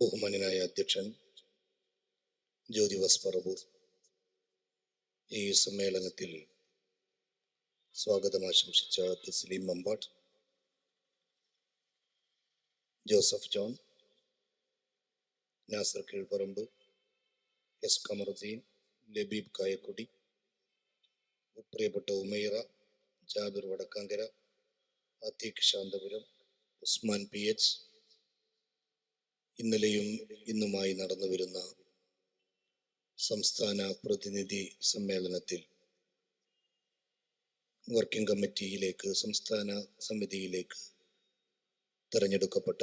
ബഹുമാന്യനായ അധ്യക്ഷൻ ജ്യോതിവാസ് പറവൂർ ഈ സമ്മേളനത്തിൽ സ്വാഗതം ആശംസിച്ച തസ്ലീം മമ്പാട്, ജോസഫ് ജോൺ, നാസർ കീഴ്പറമ്പ്, എസ് കമറുദ്ദീൻ, ലബീബ് കായക്കുടി, പ്രിയപ്പെട്ട ഉമൈറ, ജാബിർ വടക്കാങ്കര, അത്തീഖ് ശാന്തപുരം, ഉസ്മാൻ PH, ഇന്നലെയും ഇന്നുമായി നടന്നു വരുന്ന സംസ്ഥാന പ്രതിനിധി സമ്മേളനത്തിൽ വർക്കിംഗ് കമ്മിറ്റിയിലേക്ക്, സംസ്ഥാന സമിതിയിലേക്ക് തെരഞ്ഞെടുക്കപ്പെട്ട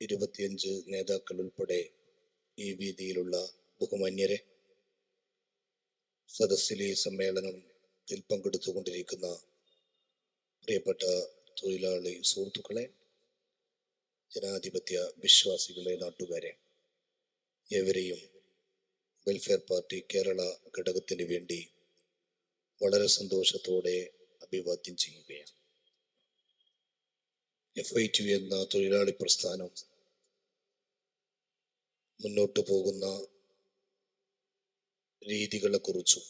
25 നേതാക്കൾ ഉൾപ്പെടെ ഈ വേദിയിലുള്ള ബഹുമാന്യരെ, സദസ്സിലെ സമ്മേളനത്തിൽ പങ്കെടുത്തുകൊണ്ടിരിക്കുന്ന പ്രിയപ്പെട്ട തൊഴിലാളി സുഹൃത്തുക്കളെ, ജനാധിപത്യ വിശ്വാസികളെ, നാട്ടുകാരെ, ഏവരെയും വെൽഫെയർ പാർട്ടി കേരള ഘടകത്തിന് വേണ്ടി വളരെ സന്തോഷത്തോടെ അഭിവാദ്യം ചെയ്യുകയാണ്. FITU എന്ന തൊഴിലാളി പ്രസ്ഥാനം മുന്നോട്ടു പോകുന്ന രീതികളെക്കുറിച്ചും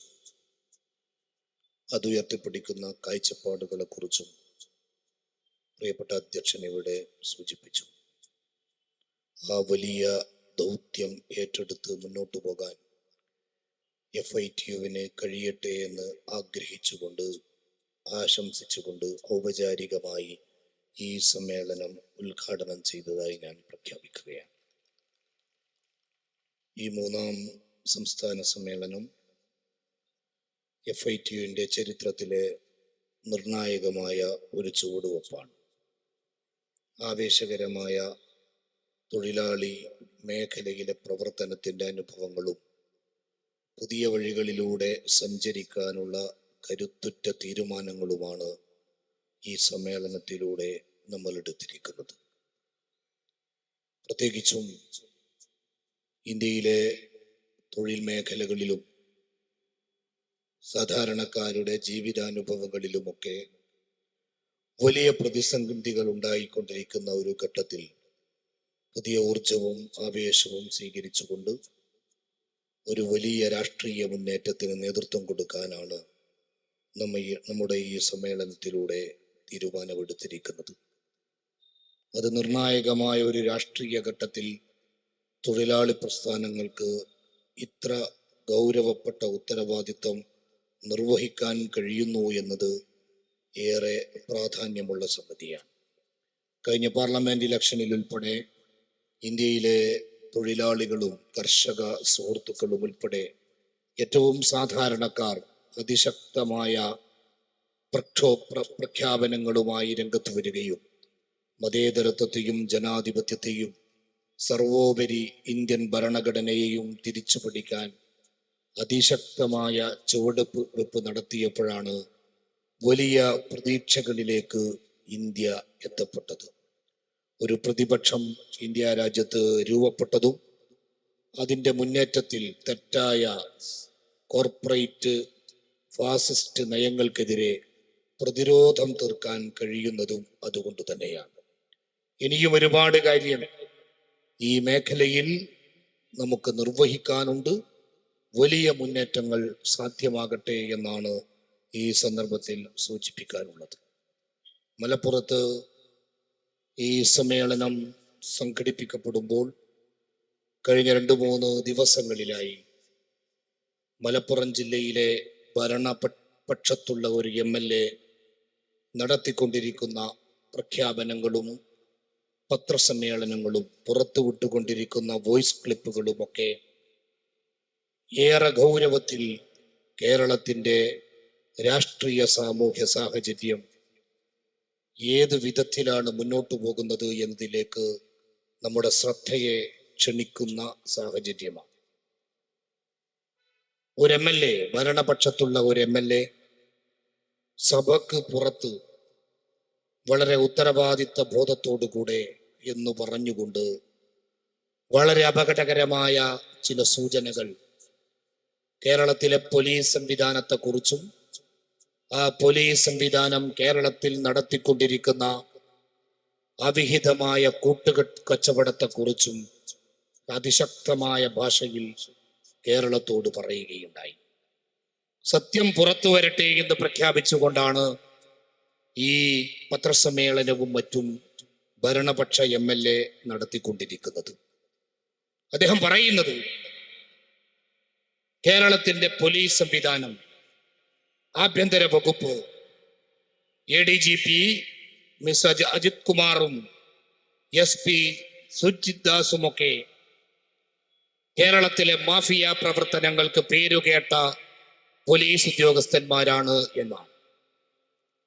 അതുയർത്തിപ്പിടിക്കുന്ന കാഴ്ചപ്പാടുകളെക്കുറിച്ചും പ്രിയപ്പെട്ട അധ്യക്ഷൻ ഇവിടെ സൂചിപ്പിച്ചു. ആ വലിയ ദൗത്യം ഏറ്റെടുത്ത് മുന്നോട്ടു പോകാൻ FITUവിന് കഴിയട്ടെ എന്ന് ആഗ്രഹിച്ചുകൊണ്ട്, ആശംസിച്ചുകൊണ്ട് ഔപചാരികമായി ഈ സമ്മേളനം ഉദ്ഘാടനം ചെയ്തതായി ഞാൻ പ്രഖ്യാപിക്കുകയാണ്. ഈ 3ാം സംസ്ഥാന സമ്മേളനം FITUവിൻ്റെ ചരിത്രത്തിലെ നിർണായകമായ ഒരു ചുവടുവെപ്പാണ്. ആവേശകരമായ തൊഴിലാളി മേഖലയിലെ പ്രവർത്തനത്തിൻ്റെ അനുഭവങ്ങളും പുതിയ വഴികളിലൂടെ സഞ്ചരിക്കാനുള്ള കരുത്തുറ്റ തീരുമാനങ്ങളുമാണ് ഈ സമ്മേളനത്തിലൂടെ നമ്മൾ എടുത്തിരിക്കുന്നത്. പ്രത്യേകിച്ചും ഇന്ത്യയിലെ തൊഴിൽ മേഖലകളിലും സാധാരണക്കാരുടെ ജീവിതാനുഭവങ്ങളിലുമൊക്കെ വലിയ പ്രതിസന്ധികൾ ഉണ്ടായിക്കൊണ്ടിരിക്കുന്ന ഒരു ഘട്ടത്തിൽ പുതിയ ഊർജവും ആവേശവും സ്വീകരിച്ചുകൊണ്ട് ഒരു വലിയ രാഷ്ട്രീയ മുന്നേറ്റത്തിന് നേതൃത്വം കൊടുക്കാനാണ് നമ്മുടെ ഈ സമ്മേളനത്തിലൂടെ തീരുമാനമെടുത്തിരിക്കുന്നത്. അത് നിർണായകമായ ഒരു രാഷ്ട്രീയ ഘട്ടത്തിൽ തൊഴിലാളി പ്രസ്ഥാനങ്ങൾക്ക് ഇത്ര ഗൗരവപ്പെട്ട ഉത്തരവാദിത്വം നിർവഹിക്കാൻ കഴിയുന്നു എന്നത് ഏറെ പ്രാധാന്യമുള്ള സംഗതിയാണ്. കഴിഞ്ഞ പാർലമെന്റ് ഇലക്ഷനിൽ ഉൾപ്പെടെ ഇന്ത്യയിലെ തൊഴിലാളികളും കർഷക സുഹൃത്തുക്കളും ഉൾപ്പെടെ ഏറ്റവും സാധാരണക്കാർ അതിശക്തമായ പ്രഖ്യാപനങ്ങളുമായി രംഗത്ത് വരികയും മതേതരത്വത്തെയും ജനാധിപത്യത്തെയും സർവോപരി ഇന്ത്യൻ ഭരണഘടനയെയും തിരിച്ചു പിടിക്കാൻ അതിശക്തമായ ചുവടുവെപ്പ് നടത്തിയപ്പോഴാണ് വലിയ പ്രതീക്ഷകളിലേക്ക് ഇന്ത്യ എത്തപ്പെട്ടത്. ഒരു പ്രതിപക്ഷം ഇന്ത്യ രാജ്യത്ത് രൂപപ്പെട്ടതും അതിൻ്റെ മുന്നേറ്റത്തിൽ തെറ്റായ കോർപ്പറേറ്റ് ഫാസിസ്റ്റ് നയങ്ങൾക്കെതിരെ പ്രതിരോധം തീർക്കാൻ കഴിയുന്നതും അതുകൊണ്ട് തന്നെയാണ്. ഇനിയും ഒരുപാട് കാര്യം ഈ മേഖലയിൽ നമുക്ക് നിർവഹിക്കാനുണ്ട്. വലിയ മുന്നേറ്റങ്ങൾ സാധ്യമാകട്ടെ എന്നാണ് ഈ സന്ദർഭത്തിൽ സൂചിപ്പിക്കാനുള്ളത്. മലപ്പുറത്ത് ഈ സമ്മേളനം സംഘടിപ്പിക്കപ്പെടുമ്പോൾ കഴിഞ്ഞ 2-3 ദിവസങ്ങളിലായി മലപ്പുറം ജില്ലയിലെ ഭരണപക്ഷത്തുള്ള ഒരു MLA നടത്തിക്കൊണ്ടിരിക്കുന്ന പ്രഖ്യാപനങ്ങളും പത്രസമ്മേളനങ്ങളും പുറത്തുവിട്ടുകൊണ്ടിരിക്കുന്ന വോയിസ് ക്ലിപ്പുകളുമൊക്കെ ഏറെ ഗൗരവത്തിൽ കേരളത്തിൻ്റെ രാഷ്ട്രീയ സാമൂഹ്യ സാഹചര്യം ഏത് വിധത്തിലാണ് മുന്നോട്ടു പോകുന്നത് എന്നതിലേക്ക് നമ്മുടെ ശ്രദ്ധയെ ക്ഷണിക്കുന്ന സാഹചര്യമാണ്. ഒരു MLA, ഭരണപക്ഷത്തുള്ള ഒരു MLA സഭയ്ക്ക് പുറത്ത് വളരെ ഉത്തരവാദിത്ത ബോധത്തോടുകൂടെ എന്ന് പറഞ്ഞുകൊണ്ട് വളരെ അപകടകരമായ ചില സൂചനകൾ കേരളത്തിലെ പോലീസ് സംവിധാനത്തെക്കുറിച്ചും ആ പോലീസ് സംവിധാനം കേരളത്തിൽ നടത്തിക്കൊണ്ടിരിക്കുന്ന അവിഹിതമായ കൂട്ടുകച്ചവടത്തെക്കുറിച്ചും അതിശക്തമായ ഭാഷയിൽ കേരളത്തോട് പറയുകയുണ്ടായി. സത്യം പുറത്തു വരട്ടെ എന്ന് പ്രഖ്യാപിച്ചുകൊണ്ടാണ് ഈ പത്രസമ്മേളനവും മറ്റും ഭരണപക്ഷ MLA നടത്തിക്കൊണ്ടിരിക്കുന്നത്. അദ്ദേഹം പറയുന്നത് കേരളത്തിന്റെ പോലീസ് സംവിധാനം, ആഭ്യന്തര വകുപ്പ്, ADGP മിസ് അജിത് കുമാറും SP സുജിത് ദാസുമൊക്കെ കേരളത്തിലെ മാഫിയ പ്രവർത്തനങ്ങൾക്ക് പേരുകേട്ട പോലീസ് ഉദ്യോഗസ്ഥന്മാരാണ് എന്നാണ്.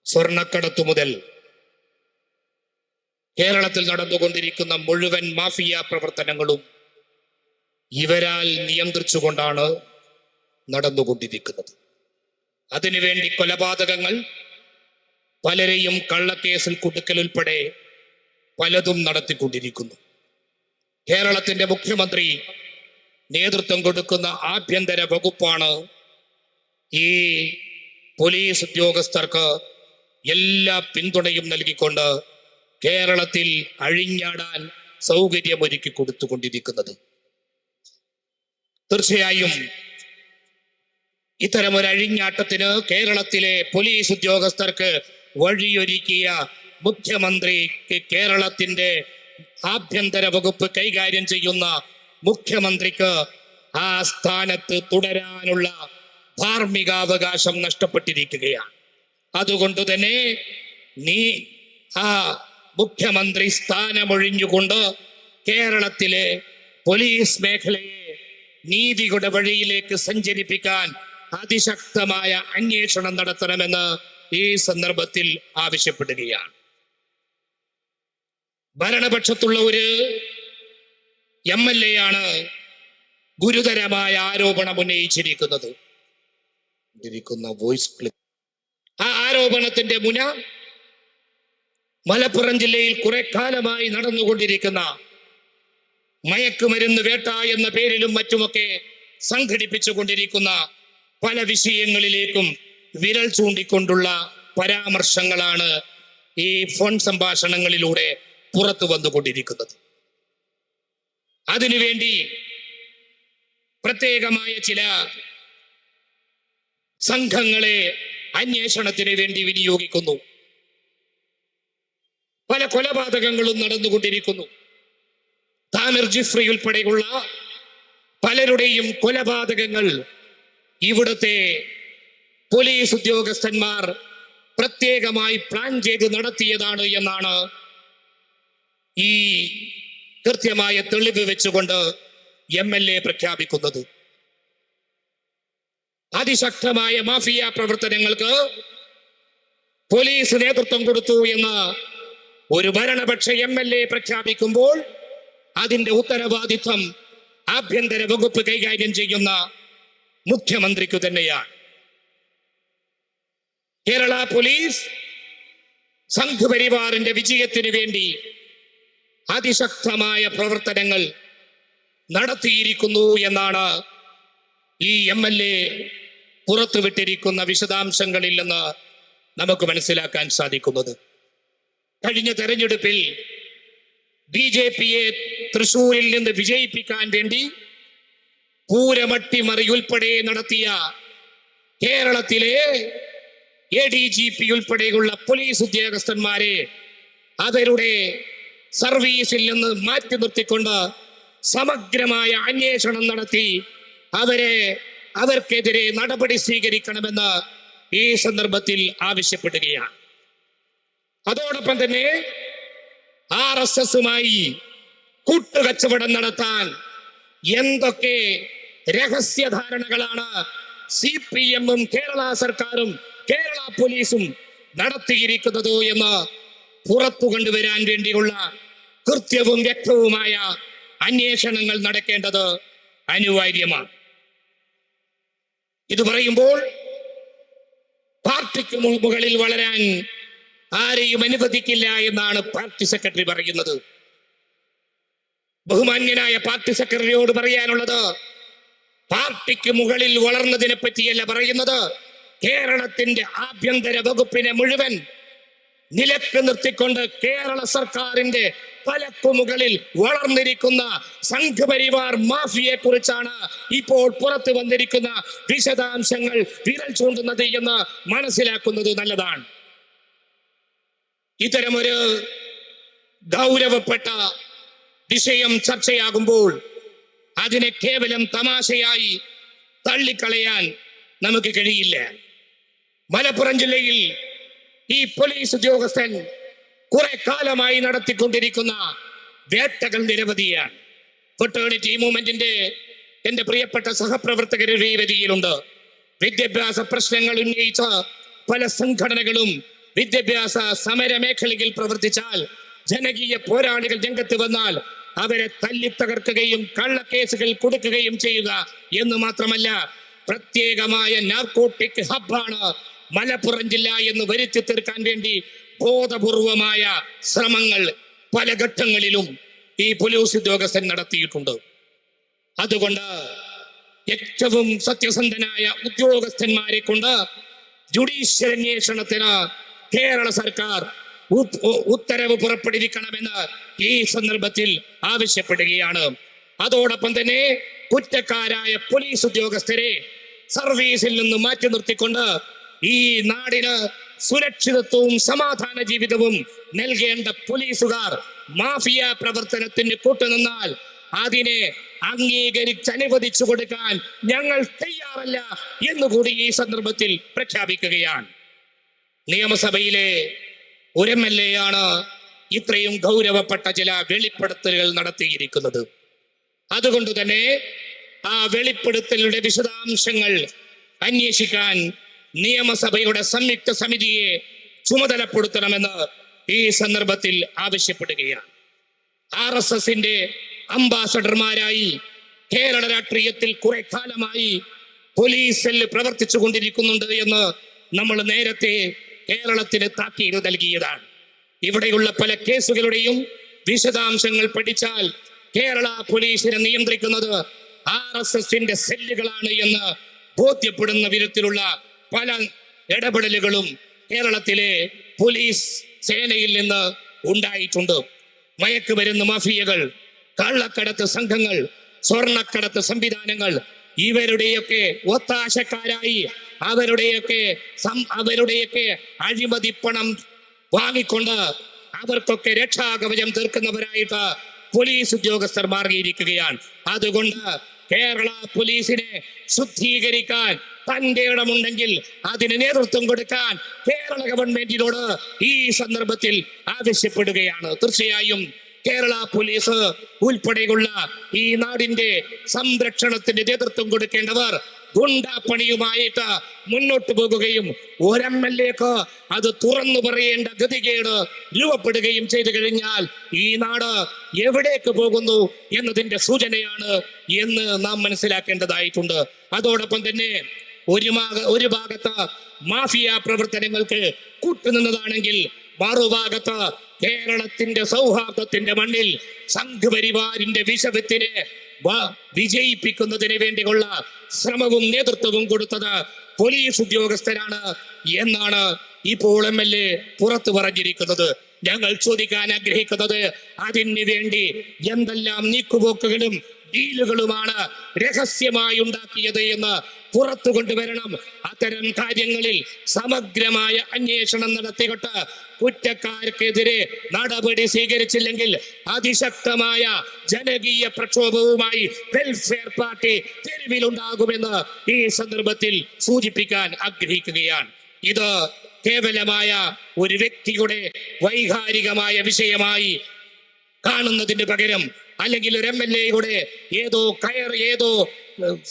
സ്വർണ്ണക്കടത്ത് മുതൽ കേരളത്തിൽ നടന്നുകൊണ്ടിരിക്കുന്ന മുഴുവൻ മാഫിയ പ്രവർത്തനങ്ങളും ഇവരാൽ നിയന്ത്രിച്ചുകൊണ്ടാണ് നടന്നുകൊണ്ടിരിക്കുന്നത്. അതിനുവേണ്ടി കൊലപാതകങ്ങൾ, പലരെയും കള്ളക്കേസിൽ കുടുക്കലുൾപ്പെടെ പലതും നടത്തിക്കൊണ്ടിരിക്കുന്നു. കേരളത്തിന്റെ മുഖ്യമന്ത്രി നേതൃത്വം കൊടുക്കുന്ന ആഭ്യന്തര വകുപ്പാണ് ഈ പോലീസ് ഉദ്യോഗസ്ഥർക്ക് എല്ലാ പിന്തുണയും നൽകിക്കൊണ്ട് കേരളത്തിൽ അഴിഞ്ഞാടാൻ സൗകര്യമൊരുക്കി കൊടുത്തുകൊണ്ടിരിക്കുന്നത്. തീർച്ചയായും ഇത്തരമൊരു അഴിഞ്ഞാട്ടത്തിന് കേരളത്തിലെ പോലീസ് ഉദ്യോഗസ്ഥർക്ക് വഴിയൊരുക്കിയ മുഖ്യമന്ത്രിക്ക്, കേരളത്തിന്റെ ആഭ്യന്തര വകുപ്പ് കൈകാര്യം ചെയ്യുന്ന മുഖ്യമന്ത്രിക്ക് ആ സ്ഥാനത്ത് തുടരാനുള്ള ധാർമ്മികാവകാശം നഷ്ടപ്പെട്ടിരിക്കുകയാണ്. അതുകൊണ്ട് തന്നെ ആ മുഖ്യമന്ത്രി സ്ഥാനമൊഴിഞ്ഞുകൊണ്ട് കേരളത്തിലെ പോലീസ് മേഖലയെ നീതിയുടെ വഴിയിലേക്ക് സഞ്ചരിപ്പിക്കാൻ അതിശക്തമായ അന്വേഷണം നടത്തണമെന്ന് ഈ സന്ദർഭത്തിൽ ആവശ്യപ്പെടുകയാണ്. ഭരണപക്ഷത്തുള്ള ഒരു MLA ആണ് ഗുരുതരമായ ആരോപണം ഉന്നയിച്ചിരിക്കുന്നത്. Voice clip. ആ ആരോപണത്തിന്റെ മുന മലപ്പുറം ജില്ലയിൽ കുറെ കാലമായി നടന്നുകൊണ്ടിരിക്കുന്ന മയക്കുമരുന്ന് വേട്ട എന്ന പേരിലും മറ്റുമൊക്കെ സംഘടിപ്പിച്ചുകൊണ്ടിരിക്കുന്ന പല വിഷയങ്ങളിലേക്കും വിരൽ ചൂണ്ടിക്കൊണ്ടുള്ള പരാമർശങ്ങളാണ് ഈ ഫോൺ സംഭാഷണങ്ങളിലൂടെ പുറത്തു വന്നുകൊണ്ടിരിക്കുന്നത്. അതിനുവേണ്ടി പ്രത്യേകമായ ചില സംഘങ്ങളെ അന്വേഷണത്തിന് വേണ്ടി വിനിയോഗിക്കുന്നു. പല കൊലപാതകങ്ങളും നടന്നുകൊണ്ടിരിക്കുന്നു. താമിർ ജിഫ്രി ഉൾപ്പെടെയുള്ള പലരുടെയും കൊലപാതകങ്ങൾ ഇവിടുത്തെ പോലീസ് ഉദ്യോഗസ്ഥന്മാർ പ്രത്യേകമായി പ്ലാൻ ചെയ്ത് നടത്തിയതാണ് എന്നാണ് ഈ കൃത്യമായ തെളിവ് വെച്ചുകൊണ്ട് MLA പ്രഖ്യാപിക്കുന്നത്. അതിശക്തമായ മാഫിയ പ്രവർത്തനങ്ങൾക്ക് പോലീസ് നേതൃത്വം കൊടുത്തു എന്ന് ഒരു ഭരണപക്ഷ MLA പ്രഖ്യാപിക്കുമ്പോൾ അതിന്റെ ഉത്തരവാദിത്വം ആഭ്യന്തര വകുപ്പ് കൈകാര്യം ചെയ്യുന്ന മുഖ്യമന്ത്രിക്കു തന്നെയാണ്. കേരള പോലീസ് സംഘപരിവാറിന്റെ വിജയത്തിന് വേണ്ടി അതിശക്തമായ പ്രവർത്തനങ്ങൾ നടത്തിയിരിക്കുന്നു എന്നാണ് ഈ MLA പുറത്തുവിട്ടിരിക്കുന്ന വിശദാംശങ്ങളിൽ നിന്ന് നമുക്ക് മനസ്സിലാക്കാൻ സാധിക്കുന്നത്. കഴിഞ്ഞ തെരഞ്ഞെടുപ്പിൽ BJPയെ തൃശൂരിൽ നിന്ന് വിജയിപ്പിക്കാൻ വേണ്ടി പൂരമട്ടിമറി ഉൾപ്പെടെ നടത്തിയ കേരളത്തിലെ ADGP ഉൾപ്പെടെയുള്ള പോലീസ് ഉദ്യോഗസ്ഥന്മാരെ അവരുടെ സർവീസിൽ നിന്ന് മാറ്റി നിർത്തിക്കൊണ്ട് സമഗ്രമായ അന്വേഷണം നടത്തി അവർക്കെതിരെ നടപടി സ്വീകരിക്കണമെന്ന് ഈ സന്ദർഭത്തിൽ ആവശ്യപ്പെടുകയാണ്. അതോടൊപ്പം തന്നെ RSSുമായി കൂട്ടുകച്ചവടം നടത്താൻ എന്തൊക്കെ രഹസ്യധാരണകളാണ് CPM-ഉം കേരള സർക്കാരും കേരള പോലീസും നടത്തിയിരിക്കുന്നത് എന്ന് പുറത്തു കൊണ്ടുവരാൻ വേണ്ടിയുള്ള കൃത്യവും വ്യക്തവുമായ അന്വേഷണങ്ങൾ നടക്കേണ്ടത് അനിവാര്യമാണ്. ഇത് പറയുമ്പോൾ പാർട്ടിക്ക് മുകളിൽ വളരാൻ ആരെയും അനുവദിക്കില്ല എന്നാണ് പാർട്ടി സെക്രട്ടറി പറയുന്നത്. ബഹുമാന്യനായ പാർട്ടി സെക്രട്ടറിയോട് പറയാനുള്ളത്, പാർട്ടിക്ക് മുകളിൽ വളർന്നതിനെ പറ്റിയല്ല പറയുന്നത്, കേരളത്തിന്റെ ആഭ്യന്തര വകുപ്പിനെ മുഴുവൻ നിലക്ക് നിർത്തിക്കൊണ്ട് കേരള സർക്കാരിന്റെ തലക്കു മുകളിൽ വളർന്നിരിക്കുന്ന സംഘപരിവാർ മാഫിയെ കുറിച്ചാണ് ഇപ്പോൾ പുറത്തു വന്നിരിക്കുന്ന വിശദാംശങ്ങൾ വിരൽ ചൂണ്ടുന്നത് എന്ന് മനസ്സിലാക്കുന്നത് നല്ലതാണ്. ഇത്തരമൊരു ഗൗരവപ്പെട്ട വിഷയം ചർച്ചയാകുമ്പോൾ അതിനെ കേവലം തമാശയായി തള്ളിക്കളയാൻ നമുക്ക് കഴിയില്ല. മലപ്പുറം ജില്ലയിൽ ഈ പോലീസ് ഉദ്യോഗസ്ഥൻ കുറെ കാലമായി നടത്തിക്കൊണ്ടിരിക്കുന്ന വേട്ടകൾ നിരവധിയാണ്. ഫ്രട്ടേണിറ്റി മൂവ്മെന്റിന്റെ എന്റെ പ്രിയപ്പെട്ട സഹപ്രവർത്തകർ ഈ വേദിയിലുണ്ട്. വിദ്യാഭ്യാസ പ്രശ്നങ്ങൾ ഉന്നയിച്ച പല സംഘടനകളും വിദ്യാഭ്യാസ സമര മേഖലയിൽ പ്രവർത്തിച്ചാൽ, ജനകീയ പോരാളികൾ രംഗത്ത് വന്നാൽ അവരെ തല്ലിത്തകർക്കുകയും കള്ളക്കേസുകൾ കൊടുക്കുകയും ചെയ്യുക എന്ന് മാത്രമല്ല, പ്രത്യേകമായ നാർക്കോട്ടിക് ഹബ്ബാണ് മലപ്പുറം ജില്ല എന്ന് വരുത്തി തീർക്കാൻ വേണ്ടി ബോധപൂർവമായ ശ്രമങ്ങൾ പല ഘട്ടങ്ങളിലും ഈ പോലീസ് ഉദ്യോഗസ്ഥൻ നടത്തിയിട്ടുണ്ട്. അതുകൊണ്ട് ഏറ്റവും സത്യസന്ധനായ ഉദ്യോഗസ്ഥന്മാരെ കൊണ്ട് ജുഡീഷ്യൽ അന്വേഷണത്തിന് കേരള സർക്കാർ ഉത്തരവ് പുറപ്പെടുവിക്കണമെന്ന് ഈ സന്ദർഭത്തിൽ ആവശ്യപ്പെടുകയാണ്. അതോടൊപ്പം തന്നെ കുറ്റക്കാരായ പോലീസ് ഉദ്യോഗസ്ഥരെ സർവീസിൽ നിന്ന് മാറ്റി നിർത്തിക്കൊണ്ട് ഈ നാടിന് സുരക്ഷിതത്വവും സമാധാന ജീവിതവും നൽകേണ്ട പോലീസുകാർ മാഫിയ പ്രവർത്തനത്തിന് കൂട്ടുനിന്നാൽ അതിനെ അംഗീകരിച്ച് അനുവദിച്ചു കൊടുക്കാൻ ഞങ്ങൾ തയ്യാറല്ല എന്നുകൂടി ഈ സന്ദർഭത്തിൽ പ്രഖ്യാപിക്കുകയാണ്. നിയമസഭയിലെ ഒരു MLA ആണ് ഇത്രയും ഗൗരവപ്പെട്ട ചില വെളിപ്പെടുത്തലുകൾ നടത്തിയിരിക്കുന്നത്. അതുകൊണ്ട് തന്നെ ആ വെളിപ്പെടുത്തലുടെ വിശദാംശങ്ങൾ അന്വേഷിക്കാൻ നിയമസഭയുടെ സംയുക്ത സമിതിയെ ചുമതലപ്പെടുത്തണമെന്ന് ഈ സന്ദർഭത്തിൽ ആവശ്യപ്പെടുകയാണ്. RSSന്റെ അംബാസഡർമാരായി കേരള രാഷ്ട്രീയത്തിൽ കുറെ കാലമായി പോലീസിൽ പ്രവർത്തിച്ചു കൊണ്ടിരിക്കുന്നുണ്ട് എന്ന് നമ്മൾ നേരത്തെ കേരളത്തിന് താക്കീത് നൽകിയതാണ്. ഇവിടെയുള്ള പല കേസുകളുടെയും വിശദാംശങ്ങൾ പഠിച്ചാൽ കേരള പോലീസിനെ നിയന്ത്രിക്കുന്നത് RSSന്റെ സെല്ലുകളാണ് എന്ന് ബോധ്യപ്പെടുന്ന വിധത്തിലുള്ള പല ഇടപെടലുകളും കേരളത്തിലെ പോലീസ് സേനയിൽ നിന്ന് ഉണ്ടായിട്ടുണ്ട്. മയക്കുമരുന്ന് മാഫിയകൾ, കള്ളക്കടത്ത് സംഘങ്ങൾ, സ്വർണ്ണക്കടത്ത് സംവിധാനങ്ങൾ, ഇവരുടെയൊക്കെ ഒത്താശക്കാരായി അവരുടെയൊക്കെ അഴിമതി പണം വാങ്ങിക്കൊണ്ട് അവർക്കൊക്കെ രക്ഷാകവചം തീർക്കുന്നവരായിട്ട് പോലീസ് ഉദ്യോഗസ്ഥർ മാറിയിരിക്കുകയാണ്. അതുകൊണ്ട് കേരള പോലീസിനെ ശുദ്ധീകരിക്കാൻ തന്റെ ഇടമുണ്ടെങ്കിൽ അതിന് നേതൃത്വം കൊടുക്കാൻ കേരള ഗവൺമെന്റിനോട് ഈ സന്ദർഭത്തിൽ ആവശ്യപ്പെടുകയാണ്. തീർച്ചയായും കേരള പോലീസ് ഉൾപ്പെടെയുള്ള ഈ നാടിന്റെ സംരക്ഷണത്തിന് നേതൃത്വം കൊടുക്കേണ്ടവർ ഗുണ്ടാപ്പണിയുമായിട്ട് മുന്നോട്ട് പോകുകയും ഒരു MLAക്ക് അത് തുറന്നു പറയേണ്ട ഗതികേട് രൂപപ്പെടുകയും ചെയ്തു കഴിഞ്ഞാൽ ഈ നാട് എവിടേക്ക് പോകുന്നു എന്നതിന്റെ സൂചനയാണ് എന്ന് നാം മനസ്സിലാക്കേണ്ടതായിട്ടുണ്ട്. അതോടൊപ്പം തന്നെ ഒരു ഭാഗത്ത് മാഫിയ പ്രവർത്തനങ്ങൾക്ക് കൂട്ടുനിന്നതാണെങ്കിൽ മറുഭാഗത്ത് കേരളത്തിന്റെ സൗഹാർദ്ദത്തിന്റെ മണ്ണിൽ സംഘപരിവാറിന്റെ വിഷവിത്തിനെ വിജയിപ്പിക്കുന്നതിന് വേണ്ടിയുള്ള ശ്രമവും നേതൃത്വവും കൊടുത്തത് പോലീസ് ഉദ്യോഗസ്ഥരാണ് എന്നാണ് ഇപ്പോൾ MLA പുറത്തു പറഞ്ഞിരിക്കുന്നത്. ഞങ്ങൾ ചോദിക്കാൻ ആഗ്രഹിക്കുന്നത് അതിന് വേണ്ടി എന്തെല്ലാം നീക്കുപോക്കുകളും ഡീലുകളുമാണ് രഹസ്യമായി ഉണ്ടാക്കിയത് എന്ന് പുറത്തു കൊണ്ടുവരണം. അത്തരം കാര്യങ്ങളിൽ സമഗ്രമായ അന്വേഷണം നടത്തിയിട്ട് കുറ്റക്കാർക്കെതിരെ നടപടി സ്വീകരിച്ചില്ലെങ്കിൽ അതിശക്തമായ ജനകീയ പ്രക്ഷോഭവുമായി വെൽഫെയർ പാർട്ടി തെരുവിലുണ്ടാകുമെന്ന് ഈ സന്ദർഭത്തിൽ സൂചിപ്പിക്കാൻ ആഗ്രഹിക്കുകയാണ്. ഇത് കേവലമായ ഒരു വ്യക്തിയുടെ വൈകാരികമായ വിഷയമായി കാണുന്നതിന് പകരം, അല്ലെങ്കിൽ ഒരു MLAയുടെ ഏതോ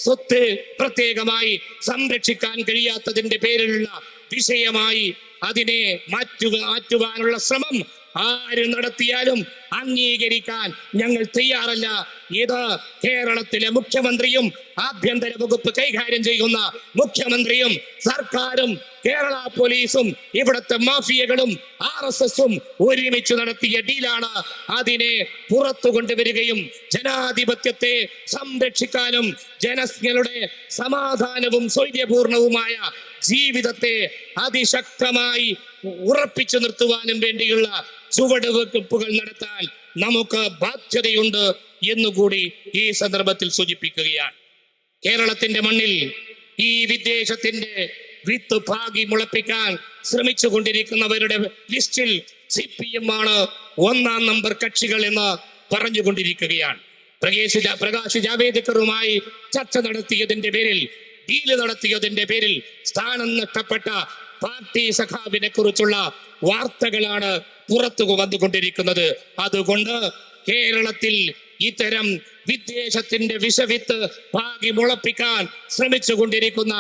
സ്വത്ത് പ്രത്യേകമായി സംരക്ഷിക്കാൻ കഴിയാത്തതിന്റെ പേരിലുള്ള വിഷയമായി അതിനെ മാറ്റുവാനുള്ള ശ്രമം ആര് നടത്തിയാലും അംഗീകരിക്കാൻ ഞങ്ങൾ തയ്യാറല്ല. ഇത് കേരളത്തിലെ മുഖ്യമന്ത്രിയും ആഭ്യന്തര വകുപ്പ് കൈകാര്യം ചെയ്യുന്ന മുഖ്യമന്ത്രിയും സർക്കാരും കേരള പോലീസും ഇവിടുത്തെ മാഫിയകളും RSSും ഒരുമിച്ച് നടത്തിയ ഡീലാണ്. അതിനെ പുറത്തു കൊണ്ടുവരികയും ജനാധിപത്യത്തെ സംരക്ഷിക്കാനും ജനങ്ങളുടെ സമാധാനവും സൗര്യപൂർണവുമായ ജീവിതത്തെ അതിശക്തമായി ഉറപ്പിച്ചു നിർത്തുവാനും വേണ്ടിയുള്ള ചുവടുവെപ്പുകൾ നടത്താൻ നമുക്ക് ബാധ്യതയുണ്ട് എന്നുകൂടി ഈ സന്ദർഭത്തിൽ സൂചിപ്പിക്കുകയാണ്. കേരളത്തിന്റെ മണ്ണിൽ ഈ വിദ്വേഷത്തിന്റെ വിത്ത് പാകി മുളപ്പിക്കാൻ ശ്രമിച്ചു കൊണ്ടിരിക്കുന്നവരുടെ ലിസ്റ്റിൽ CPM ആണ് 1-ാം നമ്പർ കക്ഷികൾ എന്ന് പറഞ്ഞുകൊണ്ടിരിക്കുകയാണ്. പ്രകാശ് ജാവേദ്കറുമായി ചർച്ച നടത്തിയതിന്റെ പേരിൽ, ഡീല് നടത്തിയതിന്റെ പേരിൽ സ്ഥാനം നഷ്ടപ്പെട്ട പാർട്ടി സഖാവിനെ കുറിച്ചുള്ള വാർത്തകളാണ് പുറത്തു വന്നുകൊണ്ടിരിക്കുന്നത്. അതുകൊണ്ട് കേരളത്തിൽ ഇത്തരം വിദ്വേഷത്തിന്റെ വിഷവിത്ത് പാകി മുളപ്പിക്കാൻ ശ്രമിച്ചു കൊണ്ടിരിക്കുന്ന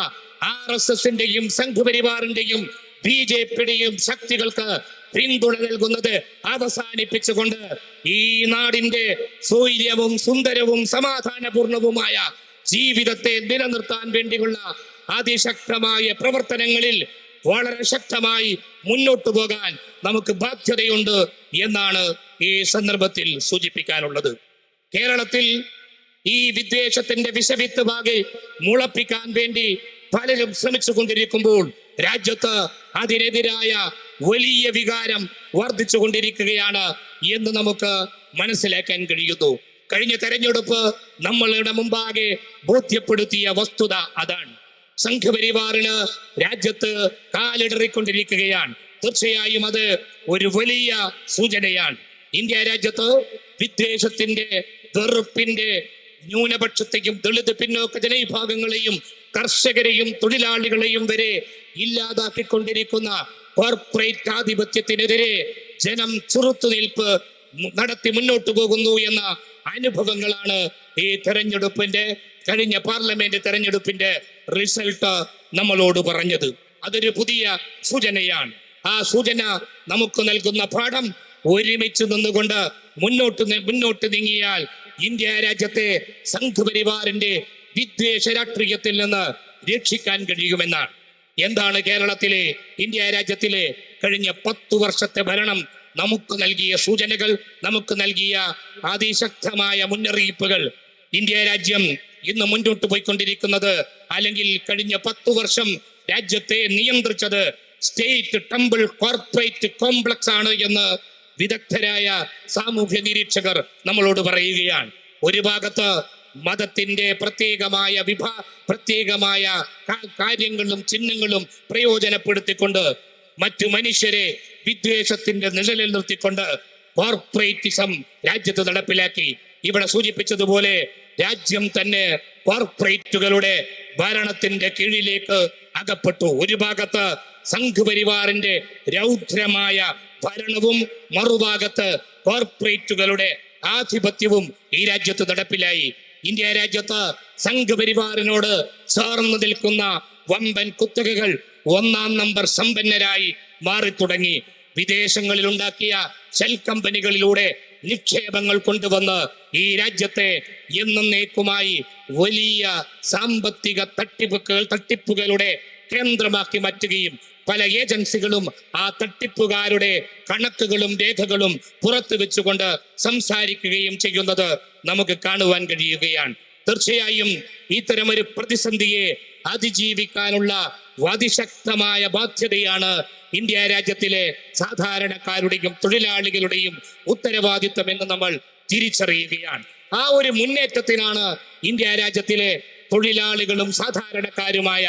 RSSന്റെയും സംഘപരിവാറിന്റെയും BJPയുടെയും ശക്തികൾക്ക് പിന്തുണ നൽകുന്നത് അവസാനിപ്പിച്ചുകൊണ്ട് ഈ നാടിന്റെ സൗര്യവും സുന്ദരവും സമാധാനപൂർണവുമായ ജീവിതത്തെ നിലനിർത്താൻ വേണ്ടിയുള്ള അതിശക്തമായ പ്രവർത്തനങ്ങളിൽ വളരെ ശക്തമായി മുന്നോട്ടു പോകാൻ നമുക്ക് ബാധ്യതയുണ്ട് എന്നാണ് ഈ സന്ദർഭത്തിൽ സൂചിപ്പിക്കാനുള്ളത്. കേരളത്തിൽ ഈ വിദ്വേഷത്തിന്റെ വിഷവിത്ത് ഭാഗി മുളപ്പിക്കാൻ വേണ്ടി പലരും ശ്രമിച്ചു കൊണ്ടിരിക്കുമ്പോൾ രാജ്യത്ത് അതിനെതിരായ വലിയ വികാരം വർദ്ധിച്ചു കൊണ്ടിരിക്കുകയാണ് എന്ന് നമുക്ക് മനസ്സിലാക്കാൻ കഴിയുന്നു. കഴിഞ്ഞ തെരഞ്ഞെടുപ്പ് നമ്മളുടെ മുമ്പാകെ ബോധ്യപ്പെടുത്തിയ വസ്തുത അതാണ്. സംഘപരിവാറിന് രാജ്യത്ത് കാലിടറിക്കൊണ്ടിരിക്കുകയാണ്. തീർച്ചയായും അത് ഒരു വലിയ സൂചനയാണ്. ഇന്ത്യ രാജ്യത്ത് വിദ്വേഷത്തിന്റെ, വെറുപ്പിന്റെ, ന്യൂനപക്ഷത്തെയും ദളിത് പിന്നോക്ക ജനവിഭാഗങ്ങളെയും കർഷകരെയും തൊഴിലാളികളെയും വരെ ഇല്ലാതാക്കിക്കൊണ്ടിരിക്കുന്ന കോർപ്പറേറ്റ് ആധിപത്യത്തിനെതിരെ ജനം ചെറുത്തുനിൽപ്പ് നടത്തി മുന്നോട്ടു പോകുന്നു എന്ന അനുഭവങ്ങളാണ് ഈ തെരഞ്ഞെടുപ്പിന്റെ, കഴിഞ്ഞ പാർലമെന്റ് തെരഞ്ഞെടുപ്പിന്റെ റിസൾട്ട് നമ്മളോട് പറഞ്ഞത്. അതൊരു പുതിയ സൂചനയാണ്. ആ സൂചന നമുക്ക് നൽകുന്ന പാഠം, ഒരുമിച്ച് നിന്നുകൊണ്ട് മുന്നോട്ട് നീങ്ങിയാൽ ഇന്ത്യ രാജ്യത്തെ സംഘപരിവാറിന്റെ വിദ്വേഷ രാഷ്ട്രീയത്തിൽ നിന്ന് രക്ഷിക്കാൻ കഴിയുമെന്നാണ്. എന്താണ് കേരളത്തിലെ, ഇന്ത്യ രാജ്യത്തിലെ കഴിഞ്ഞ 10 വർഷത്തെ ഭരണം നമുക്ക് നൽകിയ സൂചനകൾ, നമുക്ക് നൽകിയ അതിശക്തമായ മുന്നറിയിപ്പുകൾ? ഇന്ത്യ രാജ്യം ഇന്ന് മുന്നോട്ട് പോയിക്കൊണ്ടിരിക്കുന്നത്, അല്ലെങ്കിൽ കഴിഞ്ഞ 10 വർഷം രാജ്യത്തെ നിയന്ത്രിച്ചത് സ്റ്റേറ്റ് ടെമ്പിൾ കോർപ്പറേറ്റ് കോംപ്ലക്സ് ആണ് എന്ന് വിദഗ്ധരായ സാമൂഹ്യ നിരീക്ഷകർ നമ്മളോട് പറയുകയാണ്. ഒരു ഭാഗത്ത് മതത്തിന്റെ പ്രത്യേകമായ കാര്യങ്ങളും ചിഹ്നങ്ങളും പ്രയോജനപ്പെടുത്തിക്കൊണ്ട് മറ്റു മനുഷ്യരെ വിദ്വേഷത്തിന്റെ നിഴലിൽ നിർത്തിക്കൊണ്ട് കോർപ്പറേറ്റിസം രാജ്യത്ത് നടപ്പിലാക്കി. ഇവിടെ സൂചിപ്പിച്ചതുപോലെ രാജ്യം തന്നെ കോർപ്പറേറ്റുകളുടെ ഭരണത്തിന്റെ കീഴിലേക്ക് അകപ്പെട്ടു. ഒരു ഭാഗത്ത് സംഘപരിവാറിന്റെ രൗദ്രമായ ഭരണവും മറുഭാഗത്ത് കോർപ്പറേറ്റുകളുടെ ആധിപത്യവും ഈ രാജ്യത്ത് നടപ്പിലായി. ഇന്ത്യ രാജ്യത്ത് സംഘപരിവാറിനോട് ചേർന്ന് നിൽക്കുന്ന വമ്പൻ കുത്തകകൾ 1-ാം നമ്പർ സമ്പന്നരായി മാറി തുടങ്ങി. വിദേശങ്ങളിൽ ഉണ്ടാക്കിയ ഷെൽ കമ്പനികളിലൂടെ നിക്ഷേപങ്ങൾ കൊണ്ടുവന്ന് ഈ രാജ്യത്തെ എന്നേക്കുമായി വലിയ സാമ്പത്തിക തട്ടിപ്പുകളുടെ കേന്ദ്രമാക്കി മാറ്റുകയും പല ഏജൻസികളും ആ തട്ടിപ്പുകാരുടെ കണക്കുകളും രേഖകളും പുറത്തു വെച്ചുകൊണ്ട് സംസാരിക്കുകയും ചെയ്യുന്നത് നമുക്ക് കാണുവാൻ കഴിയുകയാണ്. തീർച്ചയായും ഇത്തരമൊരു പ്രതിസന്ധിയെ അതിജീവിക്കാനുള്ള അതിശക്തമായ ബാധ്യതയാണ് ഇന്ത്യ രാജ്യത്തിലെ സാധാരണക്കാരുടെയും തൊഴിലാളികളുടെയും ഉത്തരവാദിത്വം എന്ന് നമ്മൾ തിരിച്ചറിയുകയാണ്. ആ ഒരു മുന്നേറ്റത്തിനാണ് ഇന്ത്യ രാജ്യത്തിലെ തൊഴിലാളികളും സാധാരണക്കാരുമായ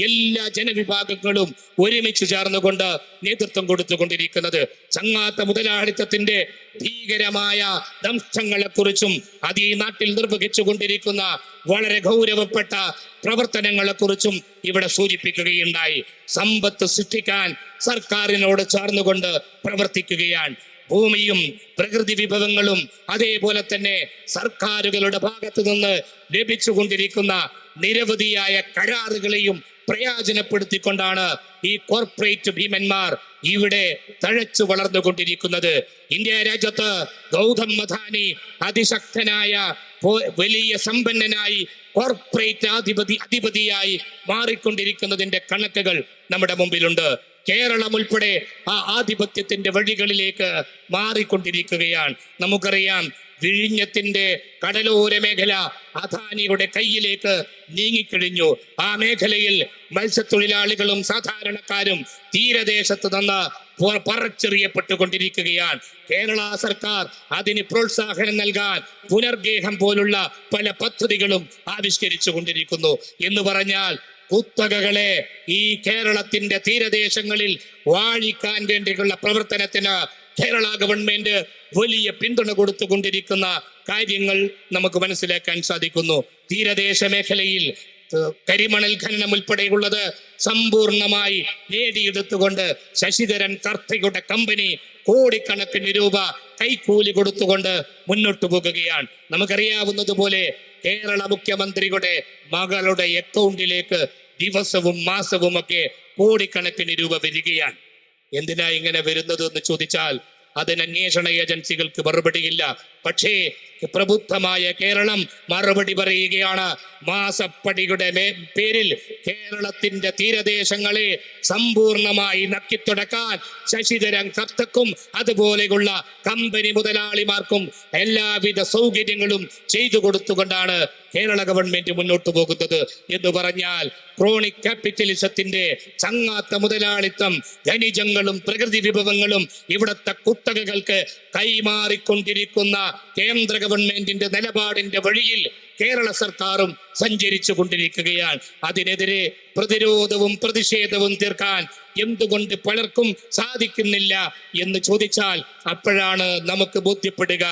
എല്ലാ ജനവിഭാഗങ്ങളും ഒരുമിച്ച് ചേർന്നുകൊണ്ട് നേതൃത്വം കൊടുത്തുകൊണ്ടിരിക്കുന്നത്. ചങ്ങാത്ത മുതലാളിത്തത്തിന്റെ ഭീകരമായ ദംശങ്ങളെ കുറിച്ചും അത് ഈ നാട്ടിൽ നിർവഹിച്ചു കൊണ്ടിരിക്കുന്ന വളരെ ഗൗരവപ്പെട്ട പ്രവർത്തനങ്ങളെ കുറിച്ചും ഇവിടെ സൂചിപ്പിക്കുകയുണ്ടായി. സമ്പത്ത് സൃഷ്ടിക്കാൻ സർക്കാരിനോട് ചേർന്നുകൊണ്ട് പ്രവർത്തിക്കുകയാണ്. ഭൂമിയും പ്രകൃതി വിഭവങ്ങളും അതേപോലെ തന്നെ സർക്കാരുകളുടെ ഭാഗത്തു നിന്ന് ലഭിച്ചുകൊണ്ടിരിക്കുന്ന നിരവധിയായ കരാറുകളെയും പ്രയോജനപ്പെടുത്തിക്കൊണ്ടാണ് ഈ കോർപ്പറേറ്റ് ഭീമന്മാർ ഇവിടെ തഴച്ചു വളർന്നുകൊണ്ടിരിക്കുന്നത്. ഇന്ത്യ രാജ്യത്ത് ഗൗതം അദാനി അതിശക്തനായ വലിയ സമ്പന്നനായി കോർപ്പറേറ്റ് അധിപതിയായി മാറിക്കൊണ്ടിരിക്കുന്നതിന്റെ കണക്കുകൾ നമ്മുടെ മുമ്പിലുണ്ട്. കേരളം ഉൾപ്പെടെ ആ ആധിപത്യത്തിന്റെ വഴികളിലേക്ക് മാറിക്കൊണ്ടിരിക്കുകയാണ്. നമുക്കറിയാം, വിഴിഞ്ഞത്തിന്റെ കടലോര മേഖല അദാനിയുടെ കയ്യിലേക്ക് നീങ്ങിക്കഴിഞ്ഞു. ആ മേഖലയിൽ മത്സ്യത്തൊഴിലാളികളും സാധാരണക്കാരും തീരദേശത്ത് നിന്ന് പറച്ചെറിയപ്പെട്ടുകൊണ്ടിരിക്കുകയാണ്. കേരള സർക്കാർ അതിന് പ്രോത്സാഹനം നൽകാൻ പുനർഗേഹം പോലുള്ള പല പദ്ധതികളും ആവിഷ്കരിച്ചു കൊണ്ടിരിക്കുന്നു. എന്ന് പറഞ്ഞാൽ കുത്തകകളെ ഈ കേരളത്തിന്റെ തീരദേശങ്ങളിൽ വാഴിക്കാൻ വേണ്ടിയുള്ള പ്രവർത്തനത്തിന് കേരള ഗവൺമെന്റ് വലിയ പിന്തുണ കൊടുത്തുകൊണ്ടിരിക്കുന്ന കാര്യങ്ങൾ നമുക്ക് മനസ്സിലാക്കാൻ സാധിക്കുന്നു. തീരദേശ മേഖലയിൽ കരിമണൽ ഖനനം ഉൾപ്പെടെയുള്ളത് സമ്പൂർണമായി നേടിയെടുത്തുകൊണ്ട് ശശിധരൻ കർത്തയുടെ കമ്പനി കോടിക്കണക്കിന് രൂപ കൈക്കൂലി കൊടുത്തുകൊണ്ട് മുന്നോട്ടു പോകുകയാണ്. നമുക്കറിയാവുന്നതുപോലെ കേരള മുഖ്യമന്ത്രിയുടെ മകളുടെ അക്കൗണ്ടിലേക്ക് ദിവസവും മാസവും ഒക്കെ കോടിക്കണക്കിന് രൂപ വരികയാണ്. എന്തിനാ ഇങ്ങനെ വരുന്നത് എന്ന് ചോദിച്ചാൽ അതിന് അന്വേഷണ ഏജൻസികൾക്ക് മറുപടിയില്ല. പക്ഷേ പ്രബുദ്ധമായ കേരളം മറുപടി പറയുകയാണ്. മാസപ്പടിയുടെ പേരിൽ കേരളത്തിന്റെ തീരദേശങ്ങളെ സമ്പൂർണമായി നക്കിത്തുടക്കാൻ ശശിധരൻ കർത്തക്കും അതുപോലെയുള്ള കമ്പനി മുതലാളിമാർക്കും എല്ലാവിധ സൗകര്യങ്ങളും ചെയ്തു കൊടുത്തുകൊണ്ടാണ് കേരള ഗവൺമെന്റ് മുന്നോട്ട് പോകുന്നത്. എന്ന് പറഞ്ഞാൽ ക്രോണിക് ക്യാപിറ്റലിസത്തിന്റെ ചങ്ങാത്ത മുതലാളിത്തം, ഖനിജങ്ങളും പ്രകൃതി വിഭവങ്ങളും ഇവിടത്തെ കുത്തകകൾക്ക് കൈമാറിക്കൊണ്ടിരിക്കുന്ന കേന്ദ്ര ഗവൺമെന്റിന്റെ നിലപാടിന്റെ വഴിയിൽ കേരള സർക്കാരും സഞ്ചരിച്ചു കൊണ്ടിരിക്കുകയാണ്. അതിനെതിരെ പ്രതിരോധവും പ്രതിഷേധവും തീർക്കാൻ എന്തുകൊണ്ട് പലർക്കും സാധിക്കുന്നില്ല എന്ന് ചോദിച്ചാൽ അപ്പോഴാണ് നമുക്ക് ബോധ്യപ്പെടുക.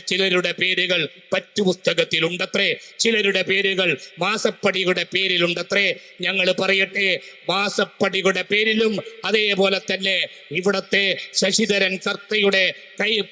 ചിലരുടെ പേരുകൾ പറ്റുപുസ്തകത്തിലുണ്ടത്രേ, ചിലരുടെ പേരുകൾ മാസപ്പടിയുടെ പേരിലുണ്ടത്രേ. ഞങ്ങൾ പറയട്ടെ, മാസപ്പടിയുടെ പേരിലും അതേപോലെ തന്നെ ഇവിടത്തെ ശശിധരൻ കർത്തയുടെ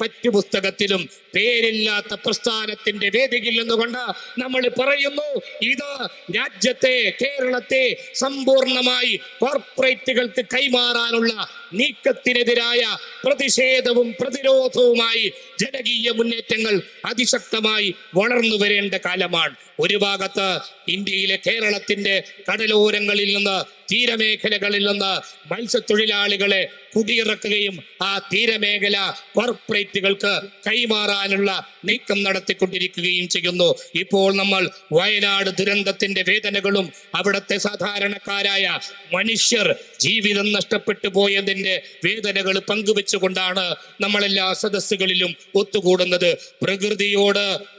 പറ്റുപുസ്തകത്തിലും പേരില്ലാത്ത പ്രസ്ഥാനത്തിന്റെ വേദിയിൽ നിന്നുകൊണ്ട് നമ്മൾ പറയുന്നു, ഇത് രാജ്യത്തെ കേരളത്തെ സമ്പൂർണമായി കോർപ്പറേറ്റുകൾക്ക് കൈമാറാനുള്ള നീക്കത്തിനെതിരായ പ്രതിഷേധവും പ്രതിരോധവുമായി ജനകീയ മുന്നേറ്റങ്ങൾ അതിശക്തമായി വളർന്നു വരേണ്ട കാലമാണ്. ഒരു ഭാഗത്ത് ഇന്ത്യയിലെ കേരളത്തിന്റെ കടലോരങ്ങളിൽ നിന്ന് തീരമേഖലകളിൽ നിന്ന് മത്സ്യത്തൊഴിലാളികളെ കുടിയിറക്കുകയും ആ തീരമേഖല കോർപ്പറേറ്റുകൾക്ക് കൈമാറാനുള്ള നീക്കം നടത്തിക്കൊണ്ടിരിക്കുകയും ചെയ്യുന്നു. ഇപ്പോൾ നമ്മൾ വയനാട് ദുരന്തത്തിന്റെ വേദനകളും അവിടുത്തെ സാധാരണക്കാരായ മനുഷ്യർ ജീവിതം നഷ്ടപ്പെട്ടു പോയതിന്റെ വേദനകൾ പങ്കുവെച്ചുകൊണ്ടാണ് നമ്മളെല്ലാ സദസ്സുകളിലും ഒത്തുകൂടുന്നത്.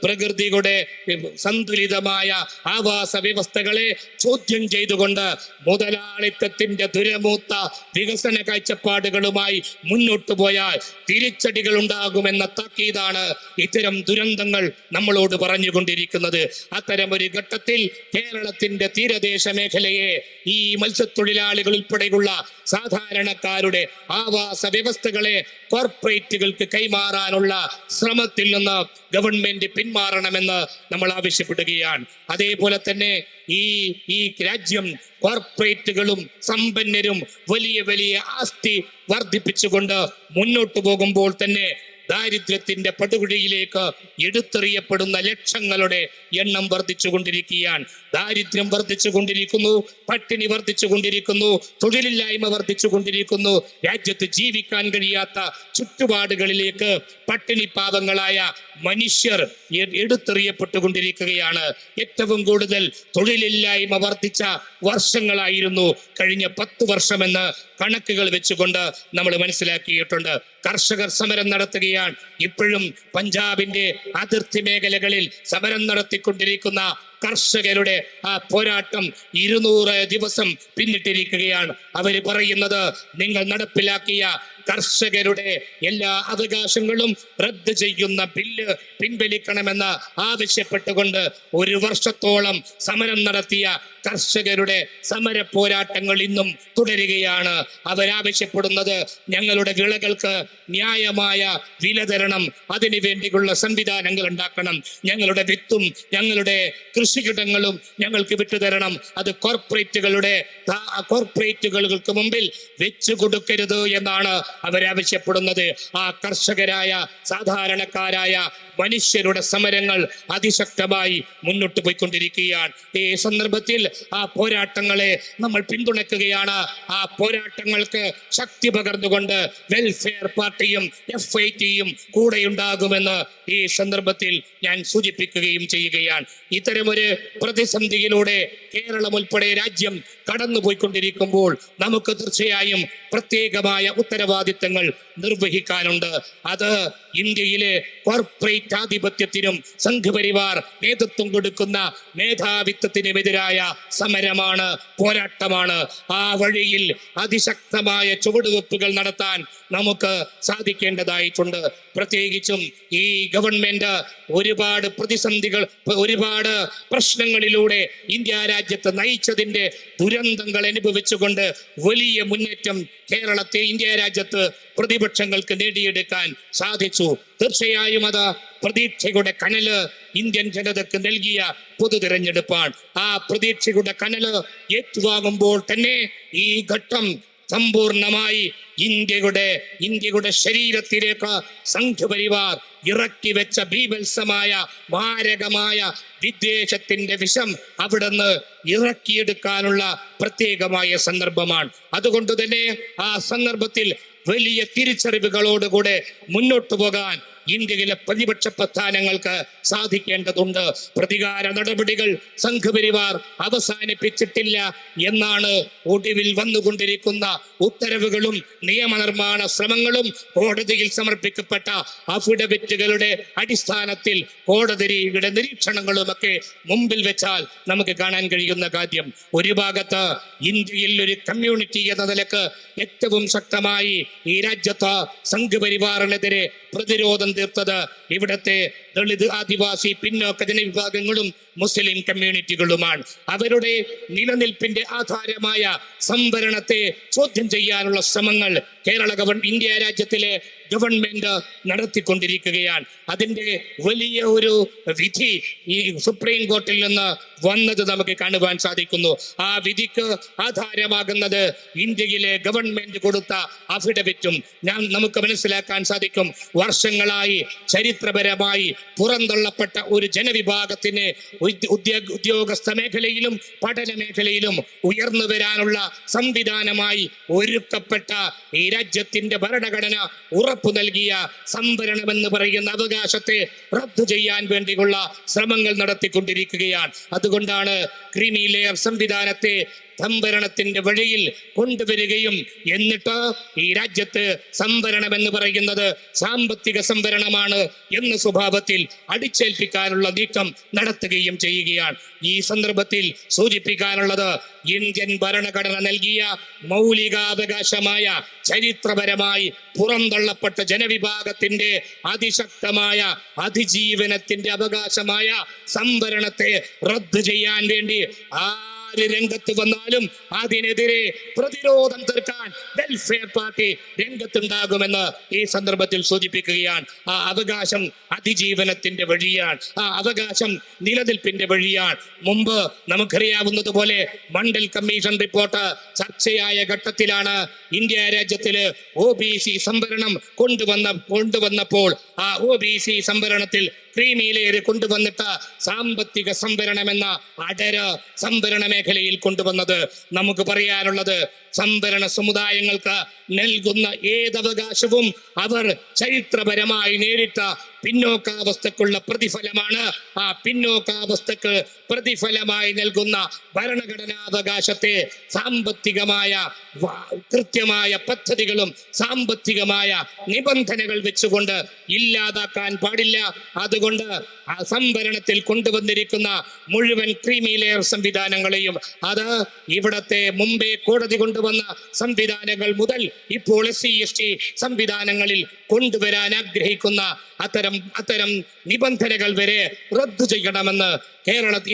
പ്രകൃതിയുടെ സന്തുലിതമായ ആവാസ വ്യവസ്ഥകളെ ചോദ്യം ചെയ്തുകൊണ്ട് മുതലാളിത്തത്തിന്റെ ദുരമൂത്ത വികസന കാഴ്ചപ്പാടുകളുമായി മുന്നോട്ടു പോയാൽ തിരിച്ചടികൾ ഉണ്ടാകുമെന്ന താക്കീതാണ് ഇത്തരം ദുരന്തങ്ങൾ നമ്മളോട് പറഞ്ഞുകൊണ്ടിരിക്കുന്നത്. അത്തരമൊരു ഘട്ടത്തിൽ കേരളത്തിന്റെ തീരദേശ മേഖലയെ ഈ മത്സ്യത്തൊഴിലാളികൾ ഉൾപ്പെടെയുള്ള സാധാരണക്കാരുടെ ആവാസ വ്യവസ്ഥകളെ കോർപ്പറേറ്റുകൾക്ക് കൈമാറാനുള്ള ശ്രമത്തിൽ നിന്ന് ഗവൺമെന്റ് പിന്മാറണമെന്ന് നമ്മൾ ആവശ്യപ്പെടുകയാണ്. അതേപോലെ തന്നെ ഈ രാജ്യം കോർപ്പറേറ്റുകളും സമ്പന്നരും വലിയ വലിയ ആസ്തി വർദ്ധിപ്പിച്ചുകൊണ്ട് മുന്നോട്ട് പോകുമ്പോൾ തന്നെ ദാരിദ്ര്യത്തിന്റെ പടുകുഴിയിലേക്ക് എടുത്തെറിയപ്പെടുന്ന ലക്ഷങ്ങളുടെ എണ്ണം വർദ്ധിച്ചുകൊണ്ടിരിക്കുകയാണ്. ദാരിദ്ര്യം വർദ്ധിച്ചുകൊണ്ടിരിക്കുന്നു, പട്ടിണി വർദ്ധിച്ചുകൊണ്ടിരിക്കുന്നു, തൊഴിലില്ലായ്മ വർദ്ധിച്ചുകൊണ്ടിരിക്കുന്നു. രാജ്യത്ത് ജീവിക്കാൻ കഴിയാത്ത ചുറ്റുപാടുകളിലേക്ക് പട്ടിണി പാവങ്ങളായ മനുഷ്യർ എടുത്തെറിയപ്പെട്ടുകൊണ്ടിരിക്കുകയാണ്. ഏറ്റവും കൂടുതൽ തൊഴിലില്ലായ്മ വർദ്ധിച്ച വർഷങ്ങളായിരുന്നു കഴിഞ്ഞ 10 വർഷമെന്ന് കണക്കുകൾ വെച്ചുകൊണ്ട് നമ്മൾ മനസ്സിലാക്കിയിട്ടുണ്ട്. കർഷകർ സമരം നടത്തുകയാണ്. ഇപ്പോഴും പഞ്ചാബിന്റെ അതിർത്തി മേഖലകളിൽ സമരം നടത്തിക്കൊണ്ടിരിക്കുന്ന കർഷകരുടെ ആ പോരാട്ടം 200 ദിവസം പിന്നിട്ടിരിക്കുകയാണ്. അവര് പറയുന്നത്, നിങ്ങൾ നടപ്പിലാക്കിയ കർഷകരുടെ എല്ലാ അവകാശങ്ങളും റദ്ദ് ചെയ്യുന്ന ബില്ല് പിൻവലിക്കണമെന്ന് ആവശ്യപ്പെട്ടുകൊണ്ട് 1 വർഷത്തോളം സമരം നടത്തിയ കർഷകരുടെ സമര പോരാട്ടങ്ങൾ ഇന്നും തുടരുകയാണ്. അവരാവശ്യപ്പെടുന്നത് ഞങ്ങളുടെ വിളകൾക്ക് ന്യായമായ വില തരണം, അതിനു വേണ്ടിയുള്ള സംവിധാനങ്ങൾ ഉണ്ടാക്കണം, ഞങ്ങളുടെ വിത്തും ഞങ്ങളുടെ കൃഷിയിടങ്ങളും ഞങ്ങൾക്ക് വിട്ടുതരണം, അത് കോർപ്പറേറ്റുകൾക്ക് മുമ്പിൽ വെച്ചു കൊടുക്കരുത് എന്നാണ് അവരാവശ്യപ്പെടുന്നത്. ആ കർഷകരായ സാധാരണക്കാരായ മനുഷ്യരുടെ സമരങ്ങൾ അതിശക്തമായി മുന്നോട്ട് പോയിക്കൊണ്ടിരിക്കുകയാണ്. ഈ സന്ദർഭത്തിൽ ആ പോരാട്ടങ്ങളെ നമ്മൾ പിന്തുണയ്ക്കുകയാണ്. ആ പോരാട്ടങ്ങൾക്ക് ശക്തി പകർന്നുകൊണ്ട് വെൽഫെയർ പാർട്ടിയും FITയും കൂടെയുണ്ടാകുമെന്ന് ഈ സന്ദർഭത്തിൽ ഞാൻ സൂചിപ്പിക്കുകയും ചെയ്യുകയാണ്. ഇത്തരമൊരു പ്രതിസന്ധിയിലൂടെ കേരളം ഉൾപ്പെടെ രാജ്യം കടന്നുപോയിക്കൊണ്ടിരിക്കുമ്പോൾ നമുക്ക് തീർച്ചയായും പ്രത്യേകമായ ഉത്തരവാദിത്തങ്ങൾ നിർവഹിക്കാനുണ്ട്. അത് ഇന്ത്യയിലെ കോർപ്പറേറ്റ് ആധിപത്യത്തിനും സംഘപരിവാർ നേതൃത്വം കൊടുക്കുന്ന മേധാവിത്വത്തിനുമെതിരായ സമരമാണ്, പോരാട്ടമാണ്. ആ വഴിയിൽ അതിശക്തമായ ചുവടുവെപ്പുകൾ നടത്താൻ നമുക്ക് സാധിക്കേണ്ടതായിട്ടുണ്ട്. പ്രത്യേകിച്ചും ഈ ഗവൺമെന്റ് ഒരുപാട് പ്രതിസന്ധികൾ, ഒരുപാട് പ്രശ്നങ്ങളിലൂടെ ഇന്ത്യ രാജ്യത്ത് നയിച്ചതിന്റെ ദുരന്തങ്ങൾ അനുഭവിച്ചുകൊണ്ട് വലിയ മുന്നേറ്റം കേരളത്തെ, ഇന്ത്യ രാജ്യത്ത് പ്രതിപക്ഷങ്ങൾക്ക് നേടിയെടുക്കാൻ സാധിച്ചു. തീർച്ചയായും അത് പ്രതീക്ഷയുടെ കനല് ഇന്ത്യൻ ജനതയ്ക്ക് നൽകിയ പൊതു തിരഞ്ഞെടുപ്പാണ്. ആ പ്രതീക്ഷയുടെ കനല് ഏറ്റുവാങ്ങുമ്പോൾ തന്നെ ഈ ഘട്ടം സമ്പൂർണമായി ഇന്ത്യയുടെ ശരീരത്തിലേക്ക് സംഘപരിവാർ ഇറക്കി വെച്ച ബീഭത്സമായ മാരകമായ വിദ്വേഷത്തിന്റെ വിഷം അവിടുന്ന് ഇറക്കിയെടുക്കാനുള്ള പ്രത്യേകമായ സന്ദർഭമാണ്. അതുകൊണ്ട് തന്നെ ആ സന്ദർഭത്തിൽ വലിയ തിരിച്ചറിവുകളോടുകൂടെ മുന്നോട്ടു പോകാൻ ഇന്ത്യയിലെ പ്രതിപക്ഷ പ്രസ്ഥാനങ്ങൾക്ക് സാധിക്കേണ്ടതുണ്ട്. പ്രതികാര നടപടികൾ സംഘപരിവാർ അവസാനിപ്പിച്ചിട്ടില്ല എന്നാണ് ഒടുവിൽ വന്നുകൊണ്ടിരിക്കുന്ന ഉത്തരവുകളും നിയമനിർമ്മാണ ശ്രമങ്ങളും കോടതിയിൽ സമർപ്പിക്കപ്പെട്ട അഫിഡവിറ്റുകളുടെ അടിസ്ഥാനത്തിൽ കോടതിയുടെ നിരീക്ഷണങ്ങളുമൊക്കെ മുമ്പിൽ വെച്ചാൽ നമുക്ക് കാണാൻ കഴിയുന്ന കാര്യം, ഒരു ഭാഗത്ത് ഇന്ത്യയിൽ ഒരു കമ്മ്യൂണിറ്റി എന്ന നിലക്ക് ഏറ്റവും ശക്തമായി ഈ രാജ്യത്ത് സംഘപരിവാറിനെതിരെ പ്രതിരോധം തീർത്തത് ഇവിടത്തെ ദളിത്, ആദിവാസി, പിന്നോക്ക ജനവിഭാഗങ്ങളും മുസ്ലിം കമ്മ്യൂണിറ്റികളുമാണ്. അവരുടെ നിലനിൽപ്പിന്റെ ആധാരമായ സംവരണത്തെ ചോദ്യം ചെയ്യാനുള്ള ശ്രമങ്ങൾ ഇന്ത്യ രാജ്യത്തിലെ ഗവൺമെന്റ് നടത്തിക്കൊണ്ടിരിക്കുകയാണ്. അതിന്റെ വലിയ ഒരു വിധി ഈ സുപ്രീം കോർട്ടിൽ നിന്ന് വന്നത് നമുക്ക് കാണുവാൻ സാധിക്കുന്നു. ആ വിധിക്ക് ആധാരമാകുന്നത് ഇന്ത്യയിലെ ഗവൺമെന്റ് കൊടുത്ത അഫിഡവിറ്റും നമുക്ക് മനസ്സിലാക്കാൻ സാധിക്കും. വർഷങ്ങളായി ചരിത്രപരമായി പുറന്തള്ളപ്പെട്ട ഒരു ജനവിഭാഗത്തിന് ഉദ്യോഗസ്ഥ മേഖലയിലും പഠന മേഖലയിലും ഉയർന്നു വരാനുള്ള സംവിധാനമായി ഒരുക്കപ്പെട്ട ഈ രാജ്യത്തിന്റെ ഭരണഘടന ഉറപ്പു നൽകിയ സംവരണമെന്ന് പറയുന്ന അവകാശത്തെ റദ്ദു ചെയ്യാൻ വേണ്ടിയുള്ള ശ്രമങ്ങൾ നടത്തിക്കൊണ്ടിരിക്കുകയാണ്. അതുകൊണ്ടാണ് ക്രീമി ലെയർ സംവിധാനത്തെ സംവരണത്തിന്റെ വഴിയിൽ കൊണ്ടുവരികയും എന്നിട്ട് ഈ രാജ്യത്ത് സംവരണം എന്ന് പറയുന്നത് സാമ്പത്തിക സംവരണമാണ് എന്ന സ്വഭാവത്തിൽ അടിച്ചേൽപ്പിക്കാനുള്ള നീക്കം നടത്തുകയും ചെയ്യുകയാണ്. ഈ സന്ദർഭത്തിൽ സൂചിപ്പിക്കാനുള്ളത്, ഇന്ത്യൻ ഭരണഘടന നൽകിയ മൗലികാവകാശമായ ചരിത്രപരമായി പുറന്തള്ളപ്പെട്ട ജനവിഭാഗത്തിന്റെ അതിശക്തമായ അതിജീവനത്തിന്റെ അവകാശമായ സംവരണത്തെ റദ്ദു ചെയ്യാൻ വേണ്ടി രംഗത്ത് വന്നാലും അതിനെതിരെ പ്രതിരോധം തീർക്കാൻ വെൽഫെയർ പാർട്ടി രംഗത്തുണ്ടാകുമെന്ന് ഈ സന്ദർഭത്തിൽ സൂചിപ്പിക്കുകയാണ്. ആ അവകാശം അതിജീവനത്തിന്റെ വഴിയാണ്, ആ അവകാശം നിലനിൽപ്പിന്റെ വഴിയാണ്. മുമ്പ് നമുക്കറിയാവുന്നതുപോലെ മണ്ഡൽ കമ്മീഷൻ റിപ്പോർട്ട് ചർച്ചയായ ഘട്ടത്തിലാണ് ഇന്ത്യ രാജ്യത്തില് OBC സംവരണം കൊണ്ടുവന്നപ്പോൾ ആ OBC സംവരണത്തിൽ ക്രീമി ലെയർ കൊണ്ടുവന്നിട്ട് സാമ്പത്തിക സംവരണം എന്ന അടര് സംവരണ മേഖലയിൽ കൊണ്ടുവന്നത്. നമുക്ക് പറയാനുള്ളത്, സംവരണ സമുദായങ്ങൾക്ക് നൽകുന്ന ഏതവകാശവും അവർ ചരിത്രപരമായി നേരിട്ട പിന്നോക്കാവസ്ഥക്കുള്ള പ്രതിഫലമാണ്. ആ പിന്നോക്കാവസ്ഥക്ക് പ്രതിഫലമായി നൽകുന്ന ഭരണഘടനാവകാശത്തെ സാമ്പത്തികമായ കൃത്യമായ പദ്ധതികളും സാമ്പത്തികമായ നിബന്ധനകൾ വെച്ചുകൊണ്ട് ഇല്ലാതാക്കാൻ പാടില്ല. അതുകൊണ്ട് ആ സംവരണത്തിൽ കൊണ്ടുവന്നിരിക്കുന്ന മുഴുവൻ ക്രീമി ലെയർ സംവിധാനങ്ങളെയും, അത് ഇവിടത്തെ മുമ്പേ കോടതി കൊണ്ടുവന്ന സംവിധാനങ്ങൾ മുതൽ ഇപ്പോൾ SC/ST സംവിധാനങ്ങളിൽ കൊണ്ടുവരാൻ ആഗ്രഹിക്കുന്ന അത്തരം നിബന്ധനകൾ വരെ റദ്ദു ചെയ്യണമെന്ന്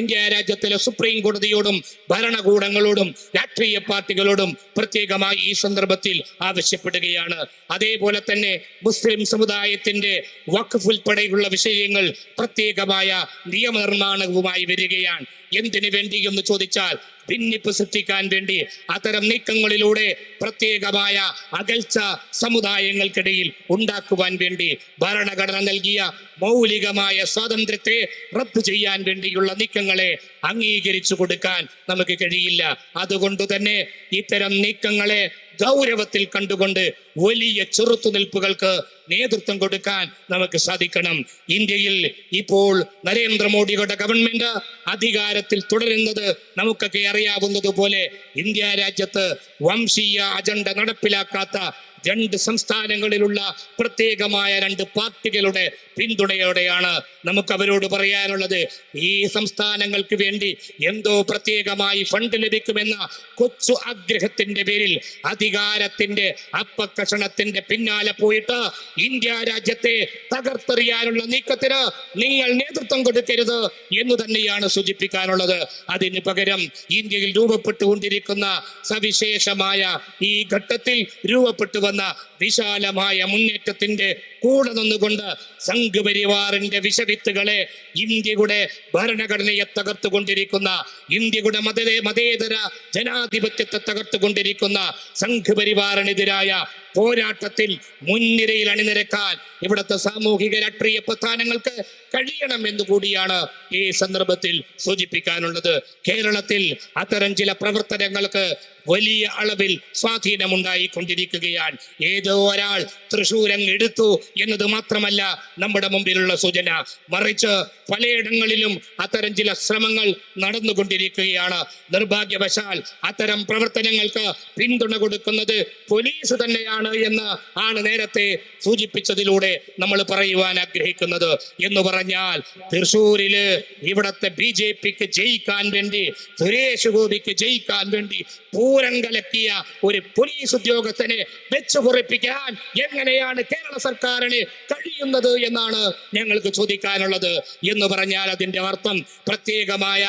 ഇന്ത്യ രാജ്യത്തിലെ സുപ്രീം കോടതിയോടും ഭരണകൂടങ്ങളോടും രാഷ്ട്രീയ പാർട്ടികളോടും പ്രത്യേകമായി ഈ സന്ദർഭത്തിൽ ആവശ്യപ്പെടുകയാണ്. അതേപോലെ തന്നെ മുസ്ലിം സമുദായത്തിന്റെ വഖഫ് ഉൾപ്പെടെയുള്ള വിഷയങ്ങൾ പ്രത്യേകമായ നിയമനിർമ്മാണവുമായി വരികയാണ്. എന്തിനു വേണ്ടി എന്ന് ചോദിച്ചാൽ, ഭിന്നിപ്പ് സൃഷ്ടിക്കാൻ വേണ്ടി അത്തരം നീക്കങ്ങളിലൂടെ പ്രത്യേകമായ അകൽച്ച സമുദായങ്ങൾക്കിടയിൽ ഉണ്ടാക്കുവാൻ വേണ്ടി ഭരണഘടന നൽകിയ മൗലികമായ സ്വാതന്ത്ര്യത്തെ റദ്ദു ചെയ്യാൻ വേണ്ടിയുള്ള നീക്കങ്ങളെ അംഗീകരിച്ചു കൊടുക്കാൻ നമുക്ക് കഴിയില്ല. അതുകൊണ്ട് തന്നെ ഇത്തരം നീക്കങ്ങളെ ഗൗരവത്തിൽ കണ്ടുകൊണ്ട് വലിയ ചെറുത്തുനിൽപ്പുകൾക്ക് നേതൃത്വം കൊടുക്കാൻ നമുക്ക് സാധിക്കണം. ഇന്ത്യയിൽ ഇപ്പോൾ നരേന്ദ്രമോദിയുടെ ഗവൺമെന്റ് അധികാരത്തിൽ തുടരുന്നത് നമുക്കൊക്കെ അറിയാവുന്നതുപോലെ ഇന്ത്യ രാജ്യത്ത് വംശീയ അജണ്ട നടപ്പിലാക്കാത്ത 2 സംസ്ഥാനങ്ങളിലുള്ള പ്രത്യേകമായ 2 പാർട്ടികളുടെ പിന്തുണയോടെയാണ് നമുക്ക് അവരോട് പറയാനുള്ളത്. ഈ സംസ്ഥാനങ്ങൾക്ക് വേണ്ടി എന്തോ പ്രത്യേകമായി ഫണ്ട് ലഭിക്കുമെന്ന കൊച്ചു ആഗ്രഹത്തിന്റെ പേരിൽ അധികാരത്തിന്റെ അപ്പക്കഷണത്തിന്റെ പിന്നാലെ പോയിട്ട് ഇന്ത്യ രാജ്യത്തെ തകർത്തെറിയാനുള്ള നീക്കത്തിന് നിങ്ങൾ നേതൃത്വം കൊടുക്കരുത് എന്ന് തന്നെയാണ് സൂചിപ്പിക്കാനുള്ളത്. അതിന് പകരം ഇന്ത്യയിൽ രൂപപ്പെട്ടുകൊണ്ടിരിക്കുന്ന സവിശേഷമായ ഈ ഘട്ടത്തിൽ രൂപപ്പെട്ടു വന്ന വിശാലമായ മുന്നേറ്റത്തിന്റെ കൂടെ നിന്നുകൊണ്ട് സംഘപരിവാറിന്റെ വിഷവിത്തുകളെ, ഇന്ത്യയുടെ ഭരണഘടനയെ തകർത്തുകൊണ്ടിരിക്കുന്ന, ഇന്ത്യയുടെ മതേതര ജനാധിപത്യത്തെ തകർത്തുകൊണ്ടിരിക്കുന്ന സംഘപരിവാറിനെതിരായ പോരാട്ടത്തിൽ മുൻനിരയിൽ അണിനിരക്കാൻ ഇവിടുത്തെ സാമൂഹിക രാഷ്ട്രീയ പ്രസ്ഥാനങ്ങൾക്ക് കഴിയണം എന്ന് കൂടിയാണ് ഈ സന്ദർഭത്തിൽ സൂചിപ്പിക്കാനുള്ളത്. കേരളത്തിൽ അത്തരം ചില പ്രവർത്തനങ്ങൾക്ക് വലിയ അളവിൽ സ്വാധീനമുണ്ടായിക്കൊണ്ടിരിക്കുകയാണ്. ഏതോ ഒരാൾ തൃശൂരം എടുത്തു എന്നത് മാത്രമല്ല നമ്മുടെ മുമ്പിലുള്ള സൂചന, മറിച്ച് പലയിടങ്ങളിലും അത്തരം ചില ശ്രമങ്ങൾ നടന്നുകൊണ്ടിരിക്കുകയാണ്. നിർഭാഗ്യവശാൽ അത്തരം പ്രവർത്തനങ്ങൾക്ക് പിന്തുണ കൊടുക്കുന്നത് പോലീസ് തന്നെയാണ് എന്ന് ആണ് നേരത്തെ സൂചിപ്പിച്ചതിലൂടെ നമ്മൾ പറയുവാൻ ആഗ്രഹിക്കുന്നത്. എന്ന് പറഞ്ഞാൽ തൃശൂരില് ഇവിടത്തെ BJPക്ക് ജയിക്കാൻ വേണ്ടി, സുരേഷ് ഗോപിക്ക് ജയിക്കാൻ വേണ്ടി പൂരം കലക്കിയ ഒരു പോലീസ് ഉദ്യോഗസ്ഥനെ വെച്ചു പൊറിപ്പിക്കാൻ എങ്ങനെയാണ് കേരള സർക്കാരിന് കഴിയുന്നത് എന്നാണ് ഞങ്ങൾക്ക് ചോദിക്കാനുള്ളത്. എന്ന് പറഞ്ഞാൽ അതിന്റെ അർത്ഥം പ്രത്യേകമായ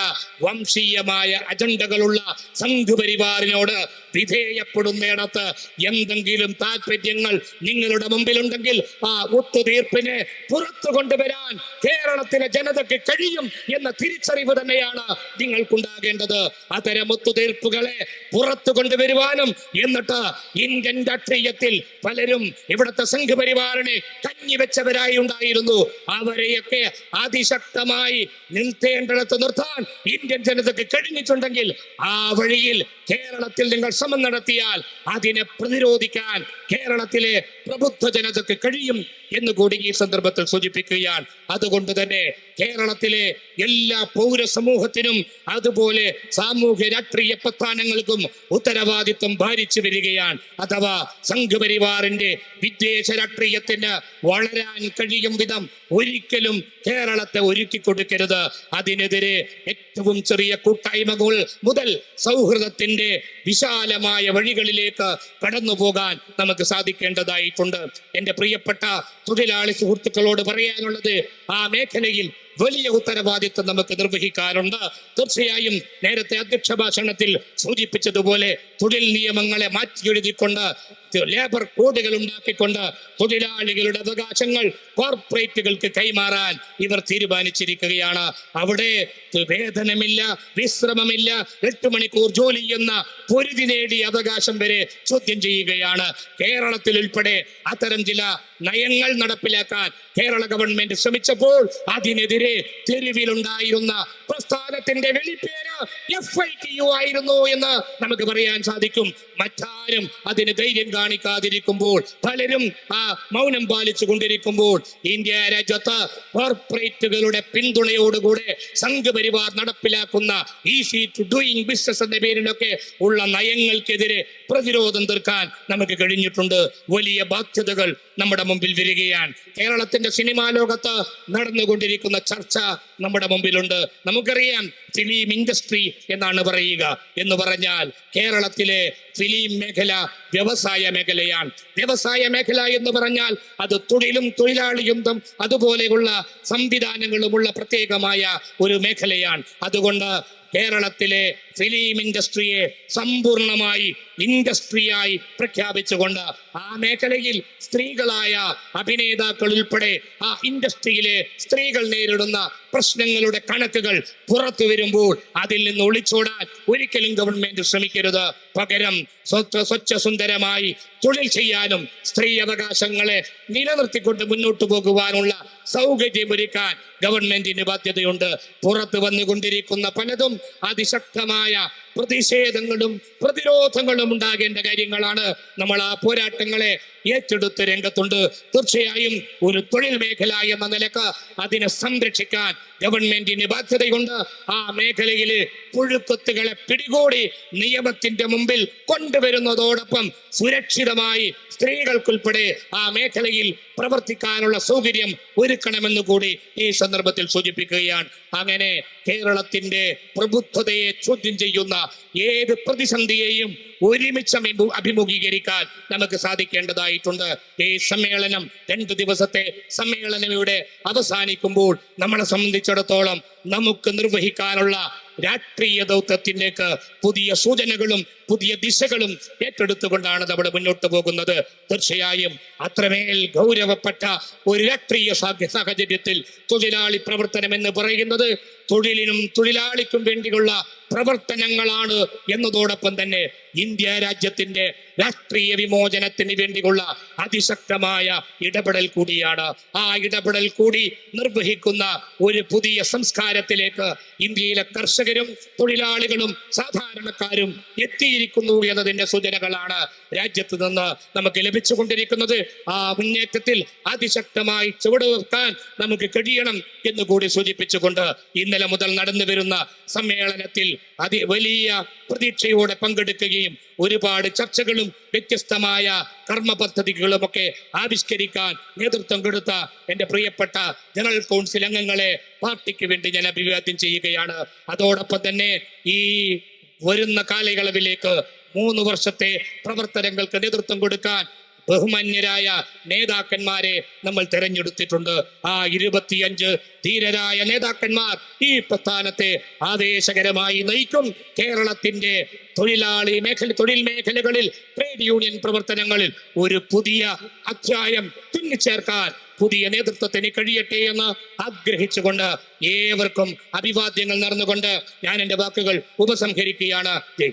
വംശീയമായ അജണ്ടകളുള്ള സംഘപരിവാറിനോട് വിധേയപ്പെടുന്നിടത്ത് എന്തെങ്കിലും താല്പര്യങ്ങൾ നിങ്ങളുടെ മുമ്പിലുണ്ടെങ്കിൽ ആ ഒത്തുതീർപ്പിനെ പുറത്തു കൊണ്ടുവരാൻ കേരളത്തിലെ ജനതയ്ക്ക് കഴിയും എന്ന തിരിച്ചറിവ് തന്നെയാണ് നിങ്ങൾക്കുണ്ടാകേണ്ടത്. അത്തരം ഒത്തുതീർപ്പുകളെ പുറത്തു കൊണ്ടുവരുവാനും, എന്നിട്ട് ഇന്ത്യൻ രാഷ്ട്രീയത്തിൽ പലരും ഇവിടുത്തെ സംഘപരിവാറിനെ കഞ്ഞിവെച്ചവരായി ഉണ്ടായിരുന്നു, അവരെയൊക്കെ അതിശക്തമായി നിർത്തേണ്ടിടത്ത് നിർത്താൻ ഇന്ത്യൻ ജനതയ്ക്ക് കഴിഞ്ഞിട്ടുണ്ടെങ്കിൽ ആ വഴിയിൽ കേരളത്തിൽ നിങ്ങൾ ശ്രമം നടത്തിയാൽ അതിനെ പ്രതിരോധിക്കാൻ കേരളത്തിലെ പ്രബുദ്ധ ജനതയ്ക്ക് കഴിയും എന്ന് കൂടി ഈ സന്ദർഭത്തിൽ സൂചിപ്പിക്കുകയാണ്. അതുകൊണ്ട് തന്നെ കേരളത്തിലെ എല്ലാ പൗരസമൂഹത്തിനും അതുപോലെ സാമൂഹ്യ രാഷ്ട്രീയ പ്രസ്ഥാനങ്ങൾക്കും ഉത്തരവാദിത്വം ഭാരിച്ചു വരികയാണ്. അഥവാ സംഘപരിവാറിന്റെ വിദ്വേഷ രാഷ്ട്രീയത്തിന് വളരാൻ കഴിയും വിധം ഒരിക്കലും കേരളത്തെ ഒരുക്കി കൊടുക്കരുത്. അതിനെതിരെ ഏറ്റവും ചെറിയ കൂട്ടായ്മകൾ മുതൽ സൗഹൃദത്തിന്റെ വിശാലമായ വഴികളിലേക്ക് കടന്നു പോകാൻ നമുക്ക് സാധിക്കേണ്ടതായിട്ടുണ്ട്. എന്റെ പ്രിയപ്പെട്ട തൊഴിലാളി സുഹൃത്തുക്കളോട് പറയാനുള്ളത്, ആ മേഖലയിൽ വലിയ ഉത്തരവാദിത്വം നമുക്ക് നിർവഹിക്കാറുണ്ട്. തീർച്ചയായും നേരത്തെ അധ്യക്ഷ ഭാഷണത്തിൽ സൂചിപ്പിച്ചതുപോലെ തൊഴിൽ നിയമങ്ങളെ മാറ്റിയെഴുതിക്കൊണ്ട്, ലേബർ കോഡുകൾ ഉണ്ടാക്കിക്കൊണ്ട് തൊഴിലാളികളുടെ അവകാശങ്ങൾ കോർപ്പറേറ്റുകൾക്ക് കൈമാറാൻ ഇവർ തീരുമാനിച്ചിരിക്കുകയാണ്. അവിടെ വേതനമില്ല, വിശ്രമമില്ല, 8 മണിക്കൂർ ജോലി എന്ന പൊരുതി നേടിയ അവകാശം വരെ ചോദ്യം ചെയ്യുകയാണ്. കേരളത്തിൽ ഉൾപ്പെടെ അത്തരം ചില നയങ്ങൾ നടപ്പിലാക്കാൻ കേരള ഗവൺമെന്റ് ശ്രമിച്ചപ്പോൾ അതിനെതിരെ തെരുവിലുണ്ടായിരുന്ന പ്രസ്ഥാനത്തിന്റെ വെളിപ്പേര് FITU ആയിരുന്നു എന്ന് നമുക്ക് പറയാൻ സാധിക്കും. മറ്റാരും അതിന് ധൈര്യം കാണിക്കാതിരിക്കുമ്പോൾ, പലരും ആ മൗനം പാലിച്ചു കൊണ്ടിരിക്കുമ്പോൾ, ഇന്ത്യ രാജ്യത്ത് കോർപ്പറേറ്റുകളുടെ പിന്തുണയോടുകൂടെ സംഘപരിവാർ നടപ്പിലാക്കുന്ന ഈസി ടു ഡൂയിങ് ബിസിനസ് എന്ന പേരിലൊക്കെ ഉള്ള നയങ്ങൾക്കെതിരെ പ്രതിരോധം തീർക്കാൻ നമുക്ക് കഴിഞ്ഞിട്ടുണ്ട്. വലിയ ബാധ്യതകൾ നമ്മുടെ മുമ്പിൽ വരികയാണ്. കേരളത്തിന്റെ സിനിമാ ലോകത്ത് നടന്നുകൊണ്ടിരിക്കുന്ന ചർച്ച നമ്മുടെ മുമ്പിലുണ്ട്. നമുക്കറിയാം, ഫിലിം ഇൻഡസ്ട്രി എന്നാണ് പറയുക. എന്ന് പറഞ്ഞാൽ കേരളത്തിലെ ഫിലിം മേഖല വ്യവസായ മേഖലയാണ്. വ്യവസായ മേഖല എന്ന് പറഞ്ഞാൽ അത് തൊഴിലും തൊഴിലാളിയും അതുപോലെയുള്ള സംവിധാനങ്ങളുമുള്ള പ്രത്യേകമായ ഒരു മേഖലയാണ്. അതുകൊണ്ട് കേരളത്തിലെ ഫിലിം ഇൻഡസ്ട്രിയെ സമ്പൂർണമായി ഇൻഡസ്ട്രിയായി പ്രഖ്യാപിച്ചുകൊണ്ട് ആ മേഖലയിൽ സ്ത്രീകളായ അഭിനേതാക്കൾ ഉൾപ്പെടെ ആ ഇൻഡസ്ട്രിയിലെ സ്ത്രീകൾ നേരിടുന്ന പ്രശ്നങ്ങളുടെ കണക്കുകൾ പുറത്തു വരുമ്പോൾ അതിൽ നിന്ന് ഒളിച്ചോടാൻ ഒരിക്കലും ഗവൺമെന്റ് ശ്രമിക്കരുത്. പകരം സ്വച്ഛസുന്ദരമായി തൊഴിൽ ചെയ്യാനും സ്ത്രീ അവകാശങ്ങളെ നിലനിർത്തിക്കൊണ്ട് മുന്നോട്ട് പോകുവാനുള്ള സൗകര്യമൊരുക്കാൻ ഗവൺമെന്റിന് ബാധ്യതയുണ്ട്. പുറത്തു വന്നുകൊണ്ടിരിക്കുന്ന പലതും അതിശക്തമായ പ്രതിഷേധങ്ങളും പ്രതിരോധങ്ങളും ഉണ്ടാകേണ്ട കാര്യങ്ങളാണ്. നമ്മൾ ആ പോരാട്ടങ്ങളെ ഏറ്റെടുത്ത് രംഗത്തുണ്ട്. തീർച്ചയായും ഒരു തൊഴിൽ മേഖല എന്ന നിലക്ക് അതിനെ സംരക്ഷിക്കാൻ ഗവൺമെന്റിന് ബാധ്യതയുണ്ട്. ആ മേഖലയിലെ പുഴുക്കുത്തുകളെ പിടികൂടി നിയമത്തിന്റെ മുമ്പിൽ കൊണ്ടുവരുന്നതോടൊപ്പം സുരക്ഷിതമായി സ്ത്രീകൾക്കുൾപ്പെടെ ആ മേഖലയിൽ പ്രവർത്തിക്കാനുള്ള സൗകര്യം ഒരുക്കണമെന്ന് കൂടി ഈ സന്ദർഭത്തിൽ സൂചിപ്പിക്കുകയാണ്. അങ്ങനെ കേരളത്തിന്റെ പ്രബുദ്ധതയെ ചോദ്യം ചെയ്യുന്ന ഏത് പ്രതിസന്ധിയെയും ഒരുമിച്ച് അഭിമുഖീകരിക്കാൻ നമുക്ക് സാധിക്കേണ്ടതായിട്ടുണ്ട്. ഈ സമ്മേളനം 2 ദിവസത്തെ സമ്മേളനം ഇവിടെ അവസാനിക്കുമ്പോൾ നമ്മളെ സംബന്ധിച്ചിടത്തോളം നമുക്ക് നിർവഹിക്കാനുള്ള രാഷ്ട്രീയ ദൗത്യത്തിലേക്ക് പുതിയ സൂചനകളും പുതിയ ദിശകളും ഏറ്റെടുത്തുകൊണ്ടാണ് നമ്മൾ മുന്നോട്ട് പോകുന്നത്. തീർച്ചയായും അത്രമേൽ ഗൗരവപ്പെട്ട ഒരു രാഷ്ട്രീയ സാഹചര്യത്തിൽ തൊഴിലാളി പ്രവർത്തനം എന്ന് പറയുന്നത് തൊഴിലിനും തൊഴിലാളിക്കും വേണ്ടിയുള്ള പ്രവർത്തനങ്ങളാണ് എന്നതോടൊപ്പം തന്നെ ഇന്ത്യ രാജ്യത്തിന്റെ രാഷ്ട്രീയ വിമോചനത്തിന് വേണ്ടിയുള്ള അതിശക്തമായ ഇടപെടൽ കൂടിയാണ്. ആ ഇടപെടൽ കൂടി നിർവഹിക്കുന്ന ഒരു പുതിയ സംസ്കാരത്തിലേക്ക് ഇന്ത്യയിലെ കർഷകരും തൊഴിലാളികളും സാധാരണക്കാരും എത്തിയിരിക്കുന്നു എന്നതിന്റെ സൂചനകളാണ് രാജ്യത്ത് നിന്ന് നമുക്ക് ലഭിച്ചുകൊണ്ടിരിക്കുന്നത്. ആ മുന്നേറ്റത്തിൽ അതിശക്തമായി ചുവടുവെക്കാൻ നമുക്ക് കഴിയണം എന്നുകൂടി സൂചിപ്പിച്ചുകൊണ്ട് ഇന്നലെ മുതൽ നടന്നു വരുന്ന സമ്മേളനത്തിൽ വലിയ പ്രതീക്ഷയോടെ പങ്കെടുക്കുകയും ഒരുപാട് ചർച്ചകളും വ്യത്യസ്തമായ കർമ്മ പദ്ധതികളും ഒക്കെ ആവിഷ്കരിക്കാൻ നേതൃത്വം കൊടുത്ത എന്റെ പ്രിയപ്പെട്ട ജനറൽ കൗൺസിൽ അംഗങ്ങളെ പാർട്ടിക്ക് വേണ്ടി ഞാൻ അഭിവാദ്യം ചെയ്യുകയാണ്. അതോടൊപ്പം തന്നെ ഈ വരുന്ന കാലയളവിലേക്ക് 3 വർഷത്തെ പ്രവർത്തനങ്ങൾക്ക് നേതൃത്വം കൊടുക്കാൻ ബഹുമാന്യരായ നേതാക്കന്മാരെ നമ്മൾ തെരഞ്ഞെടുത്തിട്ടുണ്ട്. ആ 25 ധീരരായ നേതാക്കന്മാർ ഈ പ്രസ്ഥാനത്തെ ആവേശകരമായി നയിക്കും. കേരളത്തിന്റെ തൊഴിൽ മേഖലകളിൽ ട്രേഡ് യൂണിയൻ പ്രവർത്തനങ്ങളിൽ ഒരു പുതിയ അധ്യായം തുന്നിച്ചേർക്കാൻ പുതിയ നേതൃത്വത്തിന് കഴിയട്ടെ എന്ന് ആഗ്രഹിച്ചുകൊണ്ട് ഏവർക്കും അഭിവാദ്യങ്ങൾ നേർന്നുകൊണ്ട് ഞാൻ എൻ്റെ വാക്കുകൾ ഉപസംഹരിക്കുകയാണ്. ജയ്.